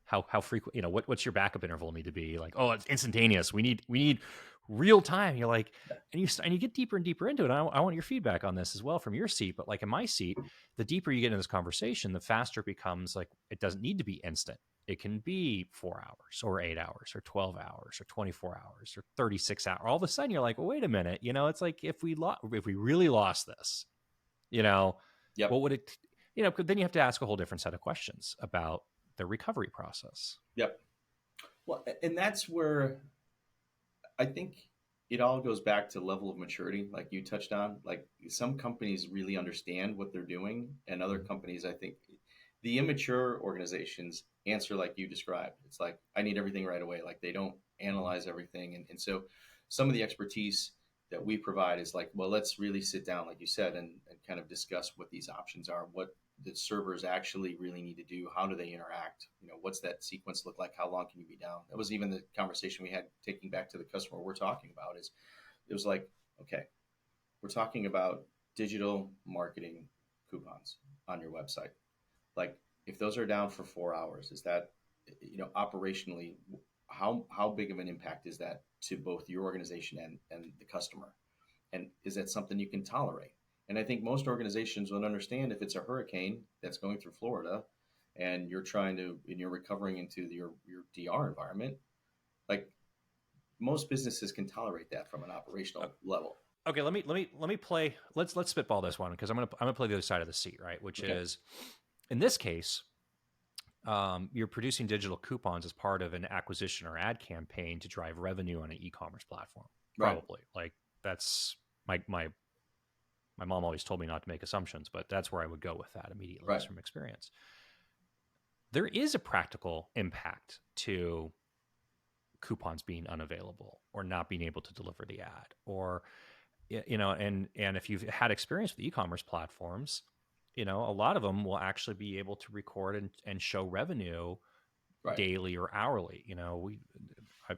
how frequent, what's your backup interval need to be, like, oh, it's instantaneous, we need real time. You're like, Yeah. and you get deeper and deeper into it. I want your feedback on this as well from your seat, but like in my seat, the deeper you get in this conversation, the faster it becomes. Like, it doesn't need to be instant. It can be 4 hours or 8 hours or 12 hours or 24 hours or 36 hours. All of a sudden you're like, well, wait a minute, it's like, if we really lost this, Yep. what would it, then you have to ask a whole different set of questions about the recovery process. Yep. Well, and that's where I think it all goes back to level of maturity, like you touched on. Like, some companies really understand what they're doing, and other companies, I think, the immature organizations answer like you described. It's like, I need everything right away. Like, they don't analyze everything, and so some of the expertise that we provide is like, well, let's really sit down, like you said, and kind of discuss what these options are, what the servers actually really need to do, how do they interact, what's that sequence look like, how long can you be down. That was even the conversation we had, taking back to the customer we're talking about. Is it was like, okay, we're talking about digital marketing coupons on your website. Like, if those are down for 4 hours, is that, operationally, how big of an impact is that to both your organization and the customer? And is that something you can tolerate? And I think most organizations would understand, if it's a hurricane that's going through Florida and you're recovering into your DR environment, like, most businesses can tolerate that from an operational level. Okay, let me play. Let's spitball this one, because I'm gonna play the other side of the seat, right? Which Okay. is, in this case, you're producing digital coupons as part of an acquisition or ad campaign to drive revenue on an e-commerce platform. Right. Probably, like, that's my mom always told me not to make assumptions, but that's where I would go with that immediately, Right. just from experience. There is a practical impact to coupons being unavailable or not being able to deliver the ad, or and if you've had experience with e-commerce platforms, a lot of them will actually be able to record and show revenue Right. daily or hourly.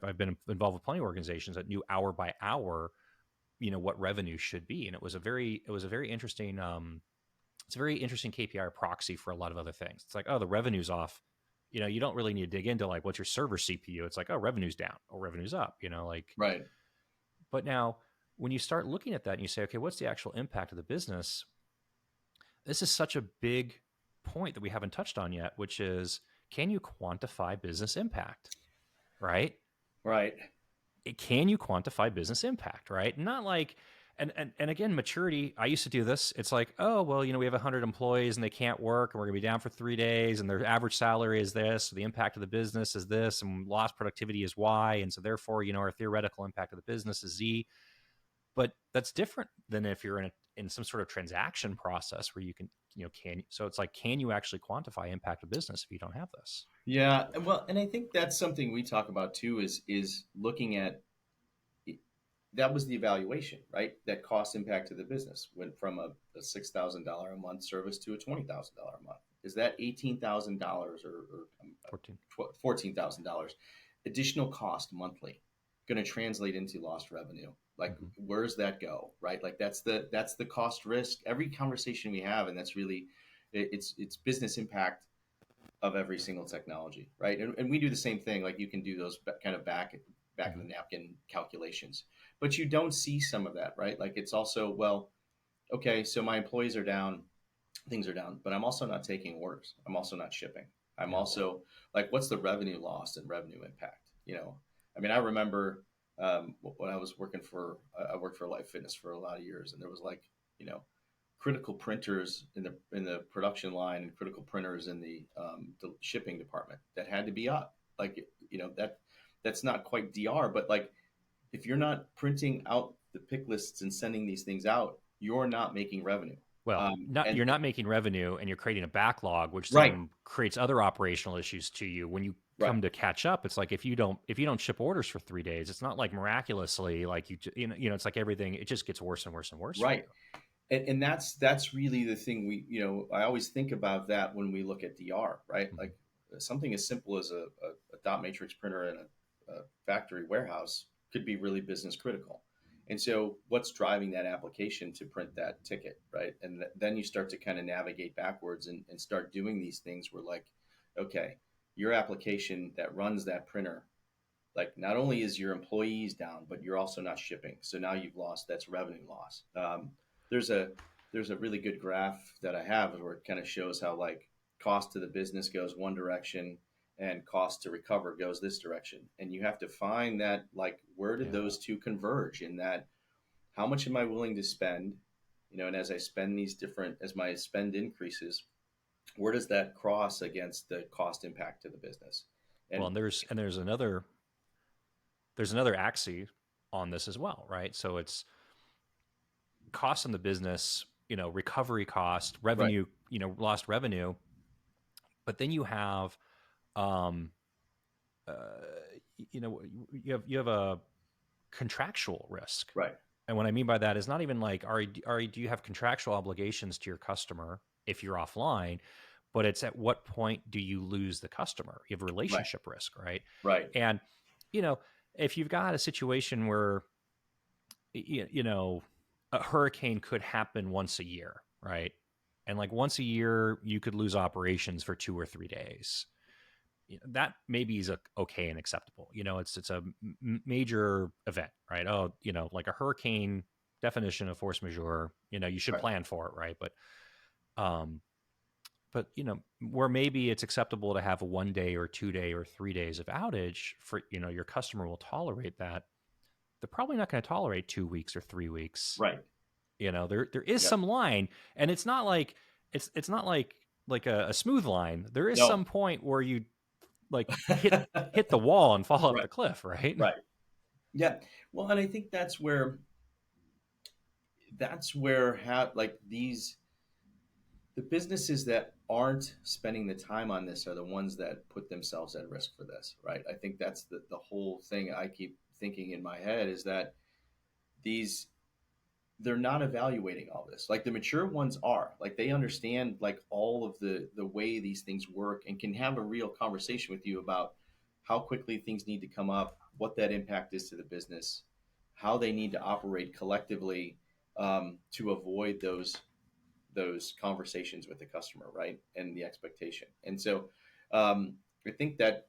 I've been involved with plenty of organizations that knew hour by hour, what revenue should be, and it was a very interesting it's a very interesting KPI or proxy for a lot of other things. It's like, oh, the revenue's off. You don't really need to dig into like what's your server CPU. It's like, oh, revenue's down or revenue's up. Like, Right. but now when you start looking at that and you say, okay, what's the actual impact of the business? This is such a big point that we haven't touched on yet, which is, can you quantify business impact? Right? Right. Can you quantify business impact? Right? Not like, and again, maturity. I used to do this. It's like, oh well, we have 100 employees and they can't work, and we're gonna be down for 3 days, and their average salary is this, so the impact of the business is this, and lost productivity is Y, and so therefore, our theoretical impact of the business is Z. But that's different than if you're in some sort of transaction process where you can, so it's like, can you actually quantify impact of business if you don't have this? Yeah. Well, and I think that's something we talk about too, is looking at that was the evaluation, right? That cost impact to the business went from a $6,000 a month service to a $20,000 a month. Is that $18,000 or 14. $14,000 additional cost monthly going to translate into lost revenue? Like, where's that go, right? Like that's the cost risk. Every conversation we have, and that's really it's business impact of every single technology, right? And we do the same thing. Like you can do those kind of back of the napkin calculations, but you don't see some of that, right? Like it's also, well, okay, so my employees are down, things are down, but I'm also not taking orders. I'm also not shipping. I'm Yeah. also like, what's the revenue loss and revenue impact? I mean, I remember when I was I worked for Life Fitness for a lot of years, and there was like, you know, critical printers in the production line and critical printers in the shipping department that had to be up. Like, that's not quite DR, but like if you're not printing out the pick lists and sending these things out, you're not making revenue. Well, And you're not making revenue, and you're creating a backlog, which right, then creates other operational issues to you when you right, come to catch up. It's like, if you don't ship orders for 3 days, it's not like miraculously like it's like everything, it just gets worse and worse and worse for right. you. And that's really the thing I always think about that when we look at DR, right? Mhm. Like something as simple as a dot matrix printer in a factory warehouse could be really business critical. And so what's driving that application to print that ticket, right? And then you start to kind of navigate backwards and start doing these things where like, okay, your application that runs that printer, like not only is your employees down, but you're also not shipping. So now you've lost, that's revenue loss. There's a there's a really good graph that I have where it kind of shows how like cost to the business goes one direction and cost to recover goes this direction. And you have to find that, like, where did Yeah. those two converge in that? How much am I willing to spend? And as I spend as my spend increases, where does that cross against the cost impact to the business? Well, And there's another axis on this as well, right? So it's cost in the business, recovery cost, right, revenue, lost revenue, but then you have, um, uh, you have a contractual risk. right, And what I mean by that is not even like, do you have contractual obligations to your customer if you're offline, but it's at what point do you lose the customer? You have a right, relationship risk, right? right, And, you know, if you've got a situation where, you know, a hurricane could happen once a year, right? And like once a year, you could lose operations for 2 or 3 days. That maybe is okay and acceptable. It's a major event, right? Oh, like a hurricane, definition of force majeure. You should right, plan for it, right? Um, but where maybe it's acceptable to have a 1 day or 2 day or 3 days of outage for your customer will tolerate that. They're probably not going to tolerate 2 weeks or 3 weeks. right. There is Yep. some line, and it's not like it's not like a smooth line. There is No. some point where you like hit the wall and fall off Right. the cliff, right? Right. Yeah. Well, and I think like the businesses that aren't spending the time on this are the ones that put themselves at risk for this, right? I think that's the whole thing I keep thinking in my head is that these they're not evaluating all this. Like the mature ones are. Like they understand like all of the way these things work and can have a real conversation with you about how quickly things need to come up, what that impact is to the business, how they need to operate collectively to avoid those conversations with the customer, right, and the expectation. And so I think that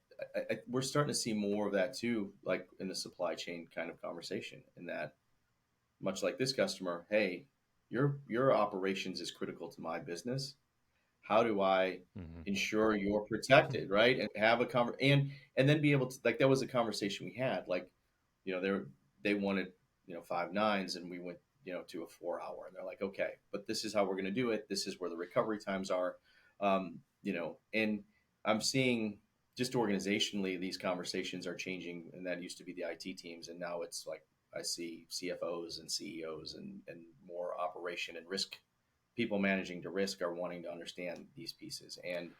we're starting to see more of that too, like in the supply chain kind of conversation, in that much like this customer, hey, your operations is critical to my business. How do I Mm-hmm. ensure you're protected, right? And have a and then be able to, like, that was a conversation we had. Like, they wanted, 5 nines, and we went, to a 4 hour, and they're like, okay, but this is how we're going to do it. This is where the recovery times are, and I'm seeing just organizationally these conversations are changing, and that used to be the IT teams, and now it's like I see CFOs and CEOs and more operation and risk people managing to risk are wanting to understand these pieces. And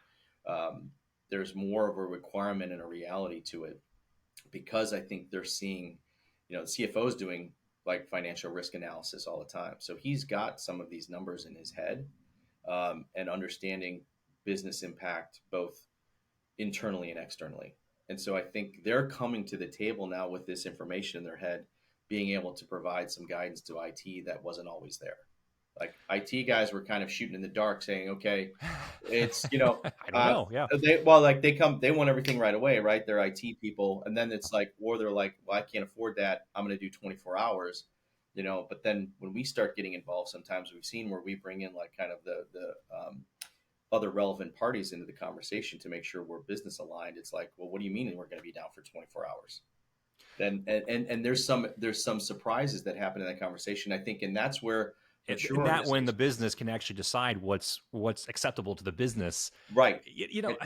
um, there's more of a requirement and a reality to it, because I think they're seeing, the CFO is doing like financial risk analysis all the time. So he's got some of these numbers in his head, and understanding business impact both internally and externally. And so I think they're coming to the table now with this information in their head, being able to provide some guidance to IT that wasn't always there. Like IT guys were kind of shooting in the dark, saying, "Okay, it's I don't know. Yeah. they want everything right away, right? They're IT people, and then it's like, or they're like, well, I can't afford that. I'm going to do 24 hours, But then when we start getting involved, sometimes we've seen where we bring in like kind of the other relevant parties into the conversation to make sure we're business aligned. It's like, well, what do you mean we're going to be down for 24 hours? Then and there's some surprises that happen in that conversation, I think, and that's where mature And that when the organizations, business can actually decide what's acceptable to the business, right? you know,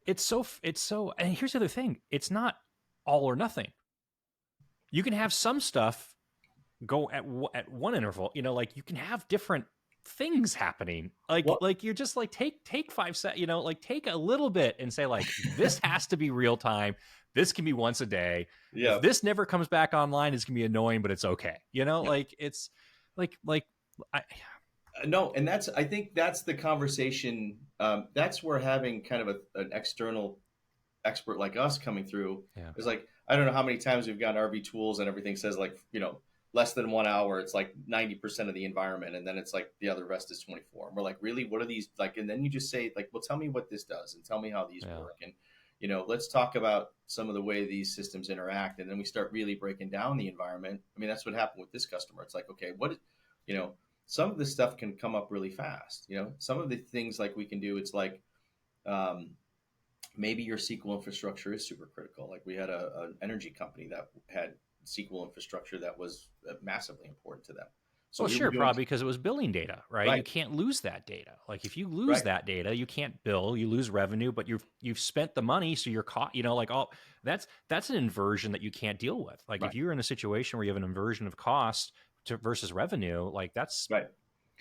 it's so. And here's the other thing: it's not all or nothing. You can have some stuff go at one interval. Like you can have different things happening. Like Well, like you're just like take 5 seconds. Like take a little bit and say like this has to be real time. This can be once a day. If yeah, this never comes back online, it's gonna be annoying, but it's okay. yeah. Like it's like I, No, and I think that's the conversation. That's where having kind of an external expert like us coming through yeah. is like, I don't know how many times we've gotten RV tools and everything says like, less than 1 hour, it's like 90% of the environment. And then it's like the other rest is 24. And we're like, really, what are these like? And then you just say like, well, tell me what this does and tell me how these Yeah. work. And, let's talk about some of the way these systems interact. And then we start really breaking down the environment. I mean, that's what happened with this customer. It's like, okay, you know, some of this stuff can come up really fast. Some of the things like we can do, it's like, um, maybe your SQL infrastructure is super critical. Like we had an energy company that had SQL infrastructure that was massively important to them. So Well, we were sure, doing probably because it was billing data, right? You right, can't lose that data. Like if you lose right, that data, you can't bill, you lose revenue, but you've spent the money, so you're caught. Like all that's an inversion that you can't deal with. Like if right, you're in a situation where you have an inversion of cost to versus revenue, like that's right,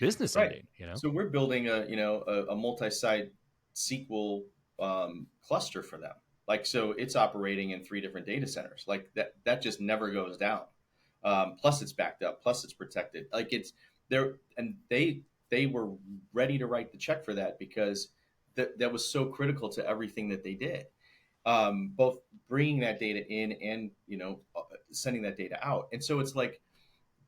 business right. ending. So we're building a multi-site SQL cluster for them. Like so, it's operating in 3 different data centers. Like that just never goes down. Plus, it's backed up. Plus, it's protected. Like it's there, and they were ready to write the check for that because that was so critical to everything that they did. Both bringing that data in and sending that data out. And so it's like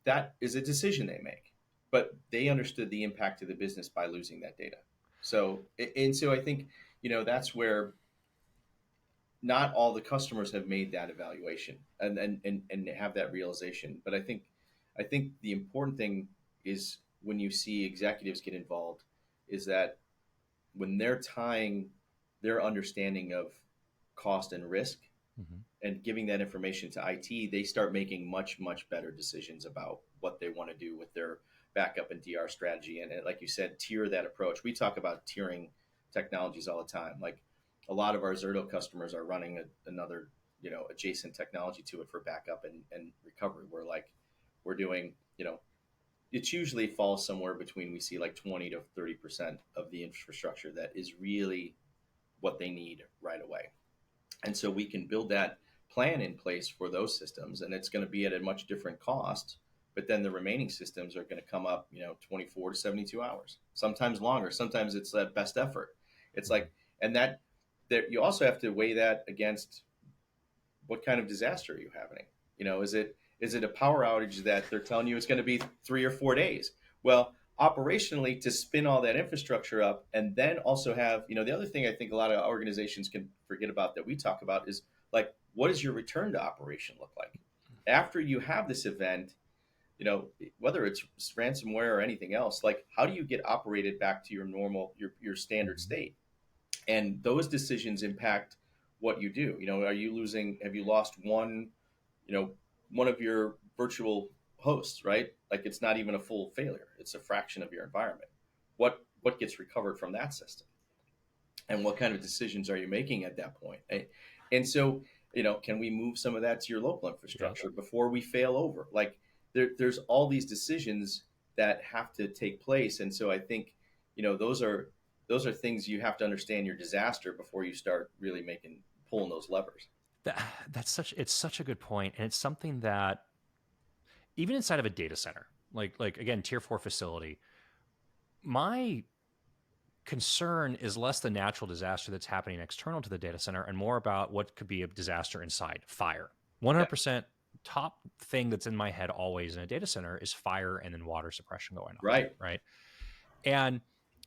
that is a decision they make, but they understood the impact to the business by losing that data. So I think that's where not all the customers have made that evaluation and have that realization. But I think the important thing is when you see executives get involved, is that when they're tying their understanding of cost and risk Mhm. and giving that information to IT, they start making much, much better decisions about what they want to do with their backup and DR strategy. And like you said, tier that approach. We talk about tiering technologies all the time. Like a lot of our Zerto customers are running another, adjacent technology to it for backup and recovery. We're doing, it usually falls somewhere between, we see like 20 to 30% of the infrastructure that is really what they need right away. And so we can build that plan in place for those systems, and it's going to be at a much different cost. But then the remaining systems are going to come up, 24 to 72 hours, sometimes longer. Sometimes it's at best effort. It's Mhm. like, and that there, you also have to weigh that against what kind of disaster are you having? Is it a power outage that they're telling you it's going to be 3 or 4 days? Well, operationally, to spin all that infrastructure up and then also have, the other thing I think a lot of organizations can forget about that we talk about is like, what does your return to operation look like after you have this event? Whether it's ransomware or anything else, like how do you get operated back to your normal, your standard state? And those decisions impact what you do. Have you lost you know one of your virtual hosts, right? Like it's not even a full failure, it's a fraction of your environment. What gets recovered from that system, and what kind of decisions are you making at that point? And so, can we move some of that to your local Yeah. infrastructure before we fail over? Like there's all these decisions that have to take place. And so I think, those are things you have to understand your disaster before you start really pulling those levers. It's such a good point, and it's something that even inside of a data center, like again, tier 4 facility, my concern is less the natural disaster that's happening external to the data center and more about what could be a disaster inside. Fire. Yeah. 100% top thing that's in my head always in a data center is fire and then water suppression going on. Right. Right. And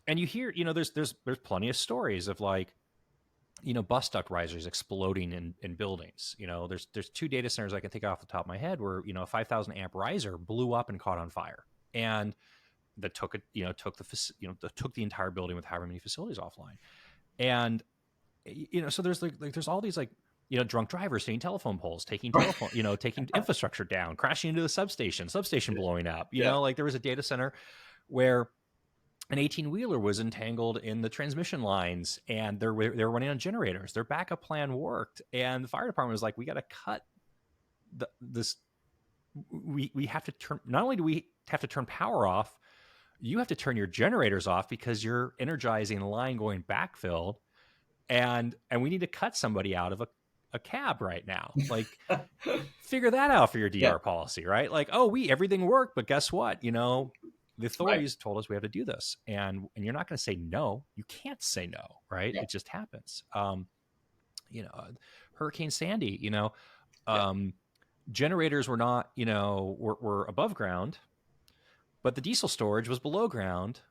you hear, there's plenty of stories of like, bus duct risers exploding in buildings. There's 2 data centers I can think off the top of my head where, a 5,000 amp riser blew up and caught on fire. And that took the entire building with however many facilities offline. And so there's all these drunk drivers hitting telephone poles, taking taking infrastructure down, crashing into the substation blowing up. Yeah. Like there was a data center where an 18-wheeler was entangled in the transmission lines and they were running on generators. Their backup plan worked, and the fire department was like, we got to cut this. We have to turn. Not only do we have to turn power off, you have to turn your generators off because you're energizing the line going backfilled, and we need to cut somebody out of a cab right now. Like, figure that out for your DR Yeah. policy, right? Like, everything worked, but guess what? The authorities Right. told us we have to do this, and you're not going to say no. You can't say no, right? Yeah. It just happens. Hurricane Sandy, Yeah. generators were not, were above ground, but the diesel storage was below ground,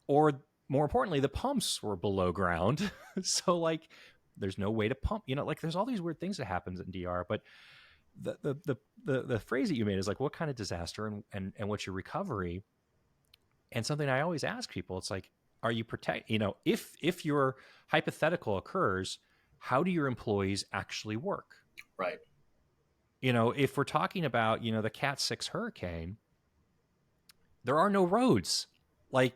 or more importantly, the pumps were below ground. So like, there's no way to pump. Like there's all these weird things that happens in DR. But the phrase that you made is like, what kind of disaster and what's your recovery? And something I always ask people, it's like, are you if your hypothetical occurs, how do your employees actually work? Right. If we're talking about, the Cat 6 hurricane, there are no roads. Like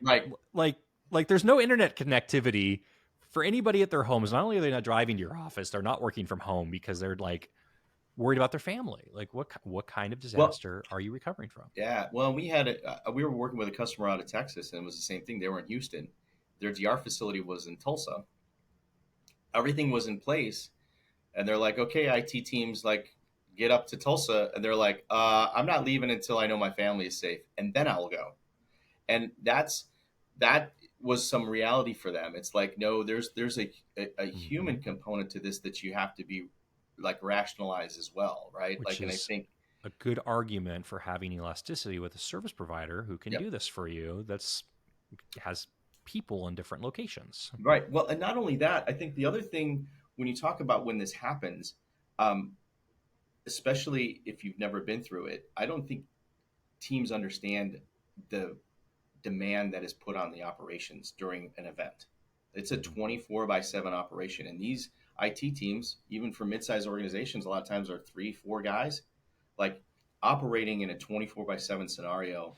there's no internet connectivity for anybody at their homes. Not only are they not driving to your office, they're not working from home because they're like worried about their family. Like what kind of disaster are you recovering from? Yeah. Well, we were working with a customer out of Texas, and it was the same thing. They were in Houston. Their DR facility was in Tulsa. Everything was in place, and they're like, okay, IT teams, like, get up to Tulsa, and they're like, I'm not leaving until I know my family is safe, and then I'll go. And that was some reality for them. It's like, no, there's a human component to this that you have to be like rationalize as well, right? Which And I is think a good argument for having elasticity with a service provider who can yep. do this for you. Has people in different locations. Right. Well, and not only that, I think the other thing when you talk about when this happens, um, especially if you've never been through it, I don't think teams understand the demand that is put on the operations during an event. It's a 24/7 operation. And these IT teams, even for mid-sized organizations, a lot of times are 3-4 guys. Like operating in a 24/7 scenario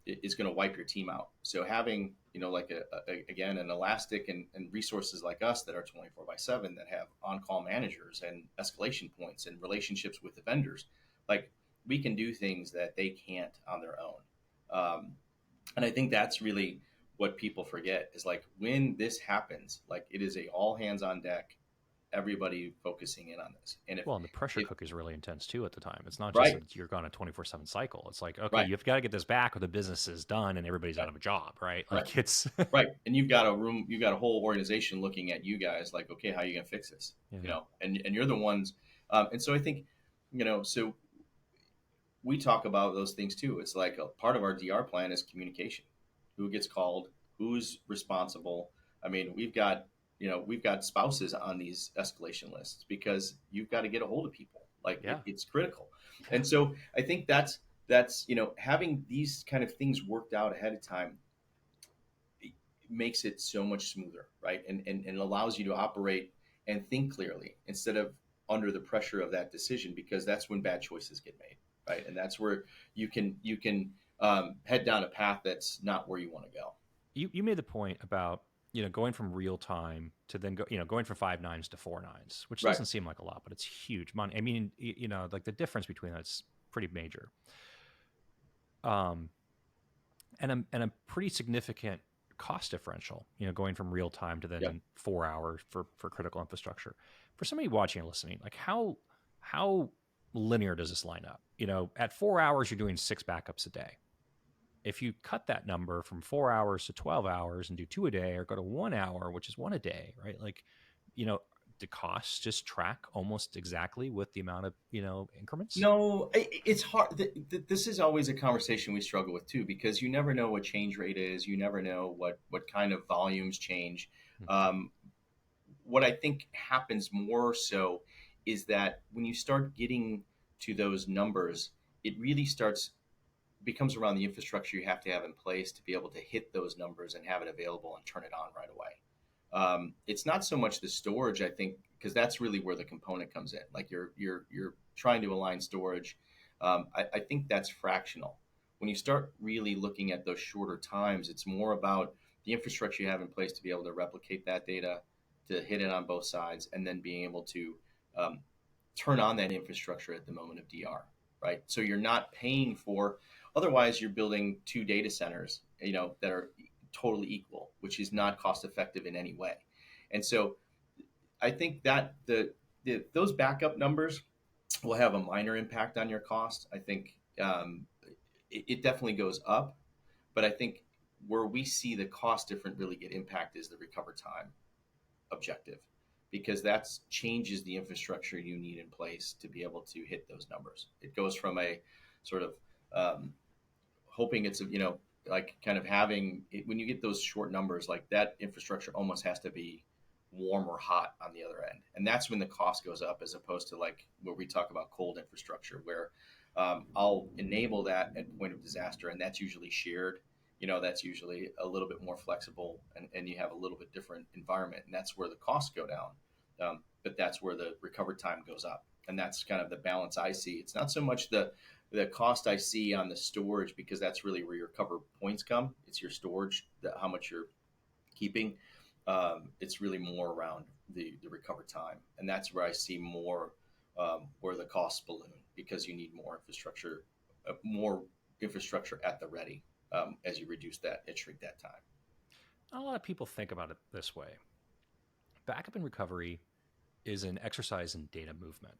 is going to wipe your team out. So having, like again, an elastic and resources like us that are 24/7 that have on-call managers and escalation points and relationships with the vendors, like we can do things that they can't on their own. And I think that's really what people forget is like when this happens, like it is a all hands on deck, everybody focusing in on this. And the pressure cook is really intense too at the time. It's not just right, that you're on a 24/7 cycle. It's like, okay, right, you've got to get this back or the business is done and everybody's out of a job, right? Like right, it's right. And you've got a whole organization looking at you guys like, okay, how are you going to fix this? Yeah. And you're the ones, And so I think, so we talk about those things too. It's like a part of our DR plan is communication. Who gets called? Who's responsible? I mean, we've got spouses on these escalation lists because you've got to get a hold of people. Like Yeah. it's critical. Yeah. And so I think that's having these kind of things worked out ahead of time makes it so much smoother, right? And allows you to operate and think clearly instead of under the pressure of that decision, because that's when bad choices get made, right? And that's where you can head down a path that's not where you want to go. You made the point about going from real time to then going from 5 nines to 4 nines, which Right. doesn't seem like a lot, but it's huge money. I mean, like the difference between that's pretty major, um, and a pretty significant cost differential. Going from real time to Yep. then 4 hours for critical infrastructure. For somebody watching and listening, like how linear does this line up? At 4 hours, you're doing 6 backups a day. If you cut that number from 4 hours to 12 hours and do two a day, or go to 1 hour, which is one a day, right? Like, you know, the costs just track almost exactly with the amount of, increments. No, it's hard. This is always a conversation we struggle with too, because you never know what change rate is. You never know what kind of volumes change. Hmm. Um, what I think happens more so is that when you start getting to those numbers, it really starts becomes around the infrastructure you have to have in place to be able to hit those numbers and have it available and turn it on right away. It's not so much the storage, I think, because that's really where the component comes in. Like you're trying to align storage. I think that's fractional. When you start really looking at those shorter times, it's more about the infrastructure you have in place to be able to replicate that data, to hit it on both sides, and then being able to um, turn on that infrastructure at the moment of DR. Right, so you're not paying for. Otherwise, you're building two data centers, that are totally equal, which is not cost effective in any way. And so I think that those backup numbers will have a minor impact on your cost. I think it definitely goes up, but I think where we see the cost different really get impact is the recover time objective, because that changes the infrastructure you need in place to be able to hit those numbers. It goes from a sort of hoping it's like kind of having it, when you get those short numbers, like that infrastructure almost has to be warm or hot on the other end, and that's when the cost goes up, as opposed to like where we talk about cold infrastructure, where I'll enable that at point of disaster, and that's usually shared. That's usually a little bit more flexible, and you have a little bit different environment, and that's where the costs go down. But that's where the recovery time goes up, and that's kind of the balance I see. It's not so much the cost I see on the storage, because that's really where your cover points come. It's your storage, how much you're keeping. It's really more around the recover time, and that's where I see more where the costs balloon, because you need more infrastructure at the ready as you reduce that and shrink that time. A lot of people think about it this way: backup and recovery is an exercise in data movement.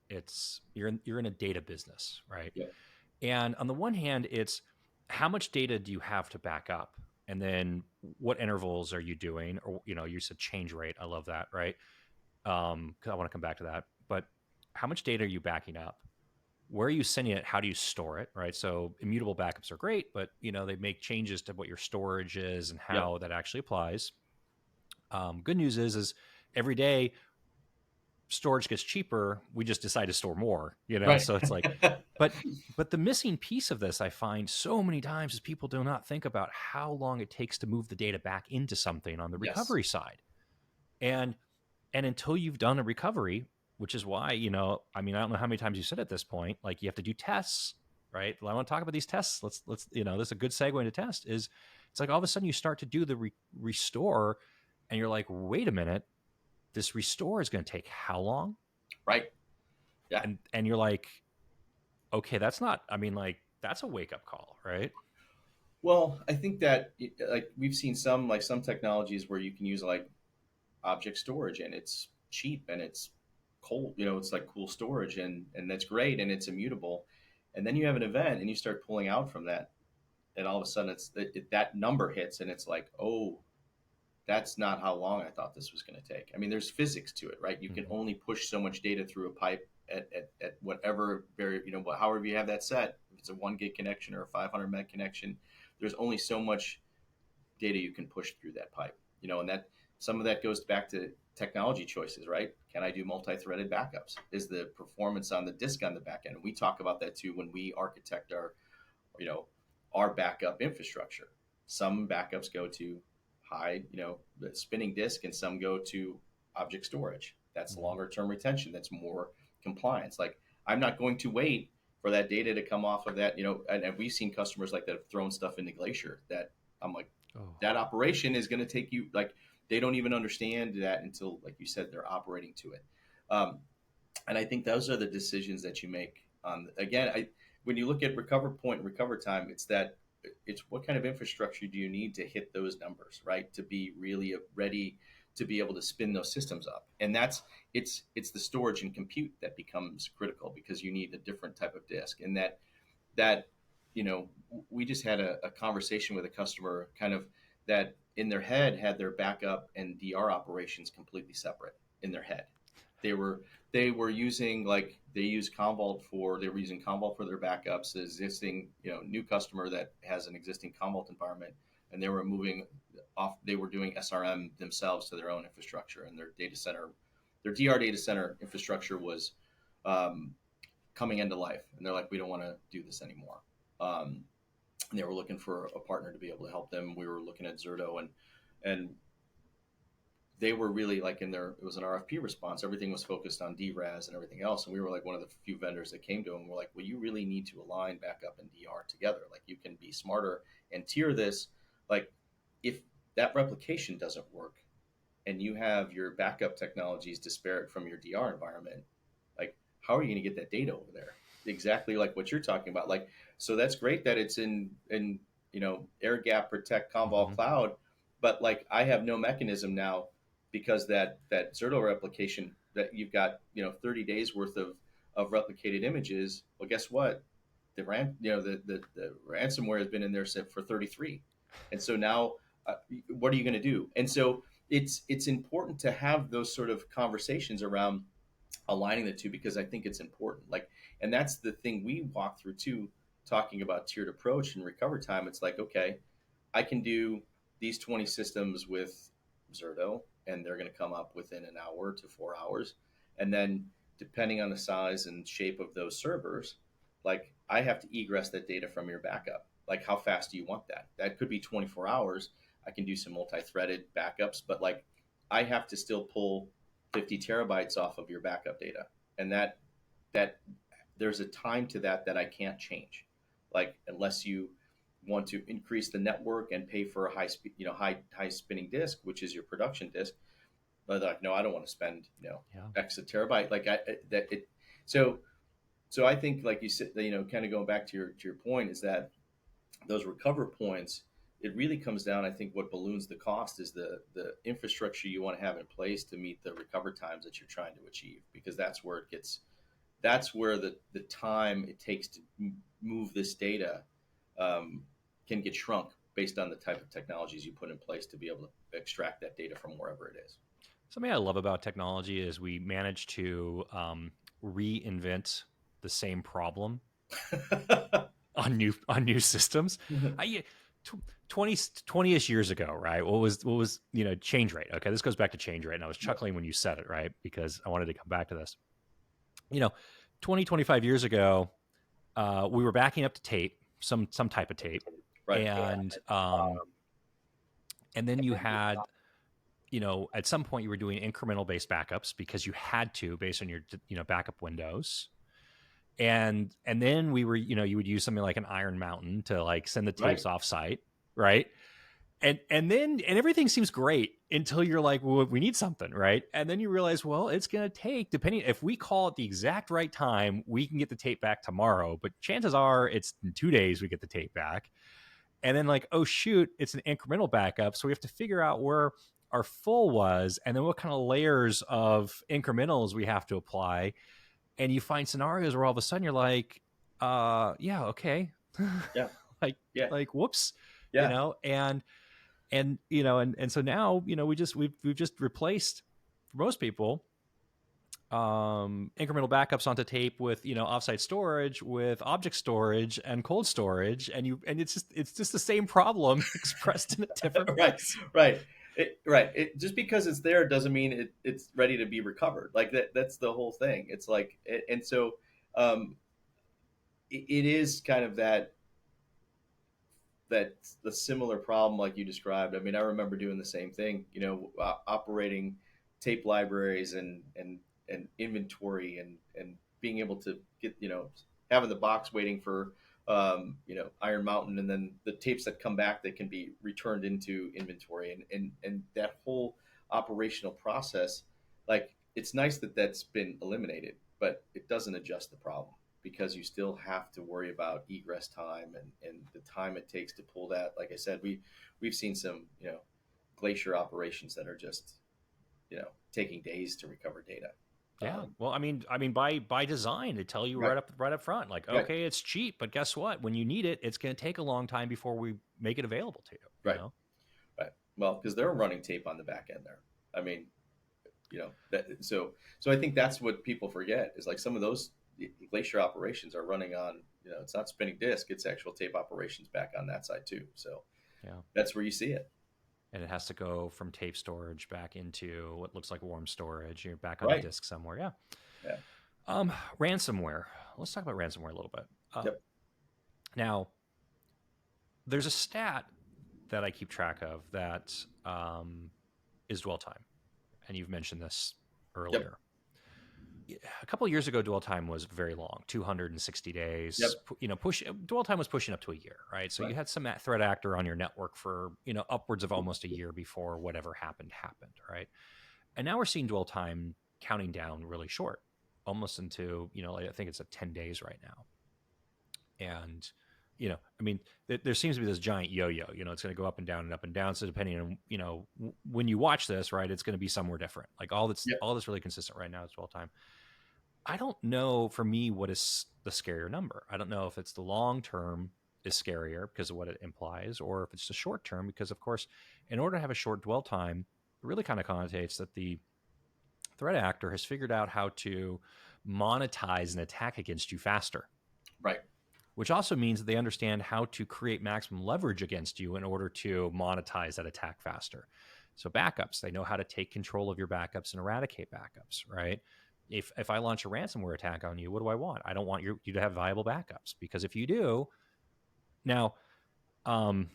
It's you're in a data business, right? Yep. And on the one hand, it's how much data do you have to back up? And then what intervals are you doing? Or, you said change rate. I love that, right? Because I want to come back to that. But how much data are you backing up? Where are you sending it? How do you store it, right? So immutable backups are great, but they make changes to what your storage is and Yep. how that actually applies. Good news is every day storage gets cheaper, we just decide to store more, Right. So it's like, but the missing piece of this I find so many times is people do not think about how long it takes to move the data back into something on the Yes. recovery side. And until you've done a recovery, which is why, I mean, I don't know how many times you said at this point, like you have to do tests, right? Well, I want to talk about these tests. Let's this is a good segue into test. Is it's like all of a sudden you start to do the restore, and you're like, wait a minute, this restore is going to take how long? Right. Yeah. And you're like, okay, that's not, I mean, like, that's a wake up call, right? Well, I think that like we've seen some technologies where you can use like object storage, and it's cheap and it's cold. It's like cool storage, and that's great, and it's immutable. And then you have an event and you start pulling out from that, and all of a sudden that number hits, and it's like, oh, that's not how long I thought this was going to take. I mean, there's physics to it, right? You can Mhm. only push so much data through a pipe at whatever very, however you have that set. If it's a 1 gig connection or a 500 meg connection, there's only so much data you can push through that pipe, and that some of that goes back to technology choices, right? Can I do multi-threaded backups? Is the performance on the disk on the back end? We talk about that too when we architect you know, our backup infrastructure. Some backups go to high, the spinning disk, and some go to object storage. That's Mhm. longer term retention. That's more compliance. Like, I'm not going to wait for that data to come off of that, and we've seen customers like that have thrown stuff into Glacier that I'm like, Oh. that operation is going to take you, like, they don't even understand that until, like you said, they're operating to it. Um, and I think those are the decisions that you make. Again, when you look at recover point and recover time, it's what kind of infrastructure do you need to hit those numbers, right? To be really ready to be able to spin those systems up, and it's the storage and compute that becomes critical because you need a different type of disk, and that we just had a conversation with a customer kind of that in their head had their backup and DR operations completely separate in their head. They were using, like, they were using Commvault for their backups, existing, new customer that has an existing Commvault environment, and they were moving off. They were doing SRM themselves to their own infrastructure, and their DR data center infrastructure was um, coming into life, and they're like, we don't want to do this anymore. Um, and they were looking for a partner to be able to help them. We were looking at Zerto, and they were really like it was an RFP response. Everything was focused on DRAS and everything else. And we were like one of the few vendors that came to them. We're like, well, you really need to align backup and DR together. Like, you can be smarter and tier this. Like, if that replication doesn't work and you have your backup technologies disparate from your DR environment, like, how are you going to get that data over there? Exactly like what you're talking about. Like, so that's great that it's in air gap protect Commvault Mhm. cloud, but like, I have no mechanism now because that Zerto replication that you've got 30 days worth of replicated images. Well, guess what? The ransomware has been in there for 33, and so now, what are you going to do? And so it's important to have those sort of conversations around aligning the two, because I think it's important. Like, and that's the thing we walk through too, talking about tiered approach and recover time. It's like, okay, I can do these 20 systems with Zerto, and they're going to come up within an hour to 4 hours. And then, depending on the size and shape of those servers, like, I have to egress that data from your backup. Like, how fast do you want that? That could be 24 hours. I can do some multi-threaded backups, but like, I have to still pull 50 terabytes off of your backup data, and that there's a time to that I can't change, like, unless you want to increase the network and pay for a high speed, high spinning disk, which is your production disk. But like, no, I don't want to spend Yeah. X a terabyte. Like, that it. So so I think, like you said, kind of going back to your point, is that those recover points, it really comes down. I think what balloons the cost is the infrastructure you want to have in place to meet the recover times that you're trying to achieve, because that's where the time it takes to move this data um, can get shrunk based on the type of technologies you put in place to be able to extract that data from wherever it is. Something I love about technology is we manage to reinvent the same problem on new systems. I 20-ish years ago, right? What was change rate? Okay, this goes back to change rate, and I was Yep. chuckling when you said it, right? Because I wanted to come back to this. You know, 25 years ago, we were backing up to tape, some type of tape, Right. and then you had at some point you were doing incremental based backups because you had to based on your backup windows, and then we were you would use something like an Iron Mountain to like send the tapes Right. off site, right? And everything seems great until you're like, well, we need something, right? And then you realize, well, it's going to take, depending, if we call it the exact right time, we can get the tape back tomorrow, but chances are it's in 2 days we get the tape back. And then like, oh shoot, it's an incremental backup, so we have to figure out where our full was and then what kind of layers of incrementals we have to apply. And you find scenarios where all of a sudden you're like, yeah, okay. Yeah. like Yeah. like whoops, Yeah. and And and so now we've just replaced, for most people, incremental backups onto tape with offsite storage, with object storage and cold storage, and it's just the same problem expressed in a different Right, place. right. Just because it's there doesn't mean it's ready to be recovered. Like that's the whole thing. It's like, and so um, it is kind of that the similar problem like you described. I mean, I remember doing the same thing. Operating tape libraries and inventory and being able to get having the box waiting for Iron Mountain, and then the tapes that come back that can be returned into inventory, and that whole operational process. Like, it's nice that that's been eliminated, but it doesn't adjust the problem, because you still have to worry about egress time and the time it takes to pull that. Like I said, we've seen some glacier operations that are just taking days to recover data. Yeah. Well, I mean, by design, they tell you Right, right up front, like, right, okay, it's cheap, but guess what? When you need it, it's going to take a long time before we make it available to you. You right, know. right. Well, because they're running tape on the back end there. I mean, so I think that's what people forget is, like, some of those glacier operations are running on, it's not spinning disk, it's actual tape operations back on that side too. So Yeah. that's where you see it. And it has to go from tape storage back into what looks like warm storage. You're back on a Right. disk somewhere. Yeah. Yeah. Ransomware. Let's talk about ransomware a little bit. Yep. Now, there's a stat that I keep track of that is dwell time, and you've mentioned this Yep. earlier. A couple of years ago, dwell time was very long, 260 days. Yep. Dwell time was pushing up to a year, right? So Right. you had some threat actor on your network for upwards of almost a year before whatever happened, right? And now we're seeing dwell time counting down really short, almost into I think it's at 10 days right now. And I mean, there seems to be this giant yo-yo. It's going to go up and down and up and down. So depending on when you watch this, right, it's going to be somewhere different. Like all that's Yep. really consistent right now is dwell time. I don't know, for me, what is the scarier number. I don't know if it's the long term is scarier because of what it implies, or if it's the short term, because of course, in order to have a short dwell time, it really kind of connotates that the threat actor has figured out how to monetize an attack against you faster, Right. which also means that they understand how to create maximum leverage against you in order to monetize that attack faster. So backups, they know how to take control of your backups and eradicate backups, right? If I launch a ransomware attack on you, what do I want? I don't want you to have viable backups, because if you do, now, um,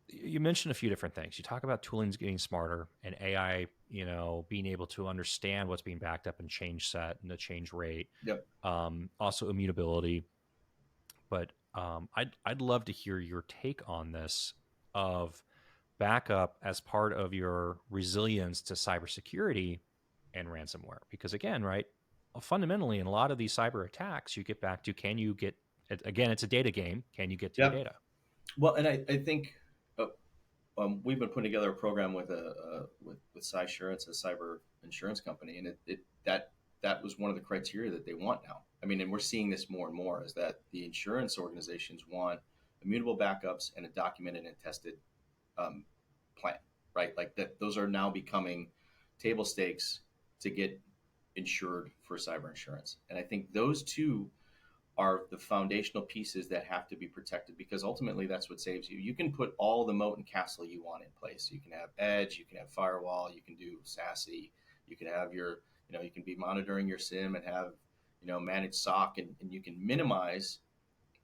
you mentioned a few different things. You talk about tooling getting smarter and AI, being able to understand what's being backed up and change set and the change rate. Yep. Also immutability. But I'd love to hear your take on this, of backup as part of your resilience to cybersecurity and ransomware. Because again, right, fundamentally, in a lot of these cyber attacks, you get back to, can you get, again, it's a data game. Can you get to your Yep. data? Well, and I think we've been putting together a program with with Cysurance, a cyber insurance company, and that was one of the criteria that they want now. I mean, and we're seeing this more and more, is that the insurance organizations want immutable backups and a documented and tested um, plan, right? Like that, those are now becoming table stakes to get insured for cyber insurance. And I think those two are the foundational pieces that have to be protected, because ultimately that's what saves you. You can put all the moat and castle you want in place. You can have edge, you can have firewall, you can do SASE, you can have you can be monitoring your SIM and have, managed SOC, and you can minimize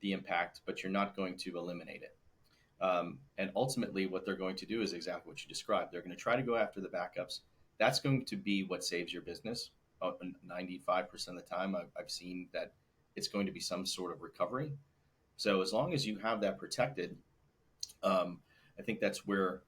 the impact, but you're not going to eliminate it. And ultimately, what they're going to do is exactly what you described. They're going to try to go after the backups. That's going to be what saves your business. 95% of the time, I've seen that it's going to be some sort of recovery. So as long as you have that protected, um, I think that's where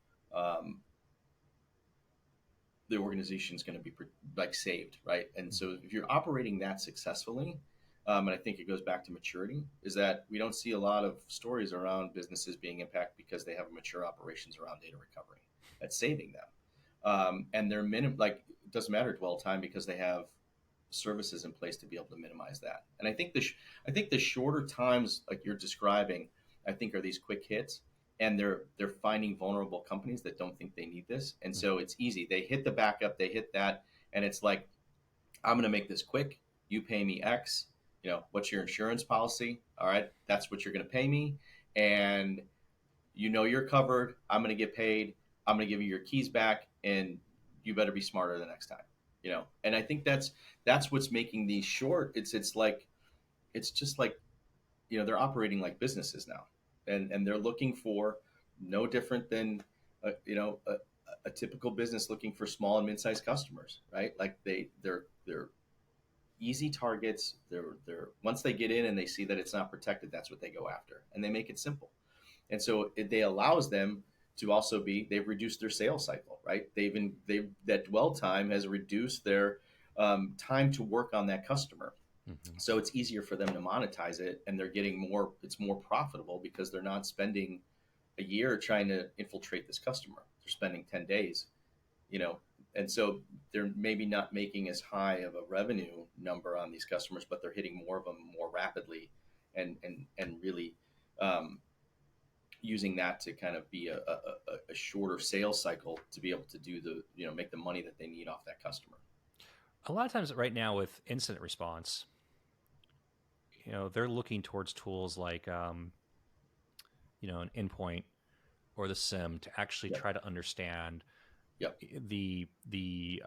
the organization is going to be like saved, right? And so if you're operating that successfully, and I think it goes back to maturity, is that we don't see a lot of stories around businesses being impacted because they have mature operations around data recovery. That's saving them, and they're like, it doesn't matter dwell time, because they have services in place to be able to minimize that. And I think the shorter times like you're describing, I think, are these quick hits. and they're finding vulnerable companies that don't think they need this, and so it's easy. They hit the backup, they hit that, and it's like, I'm going to make this quick. You pay me X. What's your insurance policy? All right, that's what you're going to pay me, and you're covered. I'm going to get paid. I'm going to give you your keys back, and you better be smarter the next time. And I think that's what's making these short. It's like it's just like they're operating like businesses now, and they're looking for no different than a typical business looking for small and mid-sized customers, right? Like they're easy targets. They're once they get in and they see that it's not protected, that's what they go after, and they make it simple. And so they allows them to also be, they've reduced their sales cycle, right? They've that dwell time has reduced their time to work on that customer. Mm-hmm. So it's easier for them to monetize it, and they're getting more. It's more profitable because they're not spending a year trying to infiltrate this customer. They're spending 10 days, you know, and so they're maybe not making as high of a revenue number on these customers, but they're hitting more of them more rapidly, and really um, using that to kind of be a shorter sales cycle to be able to do make the money that they need off that customer. A lot of times right now with incident response, they're looking towards tools like, an endpoint or the SIM to actually Yep. try to understand Yep. the the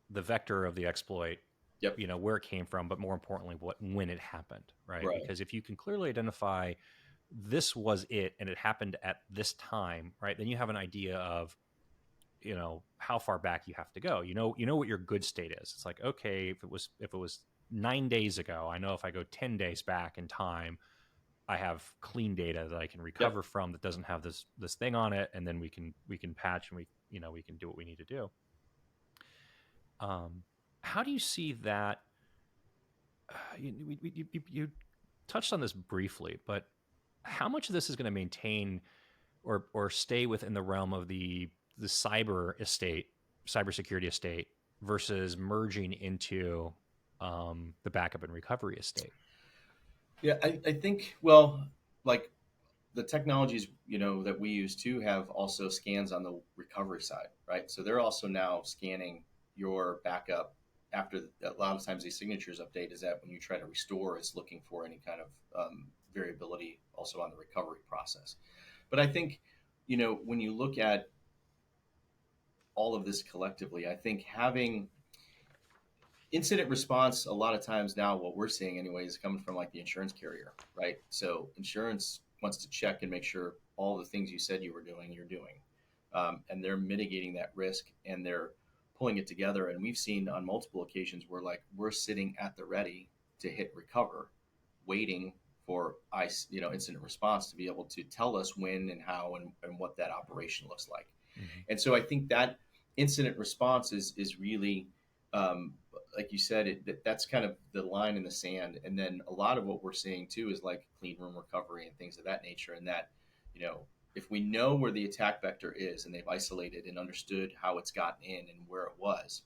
vector of the exploit, Yep. where it came from, but more importantly, when it happened, right? Right. Because if you can clearly identify this was it and it happened at this time, right, then you have an idea of how far back you have to go. You know what your good state is. It's like, okay, if it was 9 days ago, I know if I go 10 days back in time, I have clean data that I can Yep. recover from that doesn't have this thing on it, and then we can patch, and we can do what we need to do. um how do you see that? You touched on this briefly, but how much of this is going to maintain or stay within the realm of the cybersecurity estate versus merging into the backup and recovery estate? Yeah, I think, well, like the technologies that we use too have also scans on the recovery side, right? So they're also now scanning your backup after a lot of times these signatures update is that when you try to restore, it's looking for any kind of variability also on the recovery process. But I think when you look at all of this collectively, I think having incident response, a lot of times now what we're seeing anyway is coming from like the insurance carrier, right? So insurance wants to check and make sure all the things you said you were doing, you're doing, and they're mitigating that risk, and they're pulling it together. And we've seen on multiple occasions where like we're sitting at the ready to hit recover, waiting for incident response to be able to tell us when and how and what that operation looks like. Mm-hmm. And so I think that incident response is really, um, like you said, that's kind of the line in the sand. And then a lot of what we're seeing too is like clean room recovery and things of that nature. And that, if we know where the attack vector is and they've isolated and understood how it's gotten in and where it was,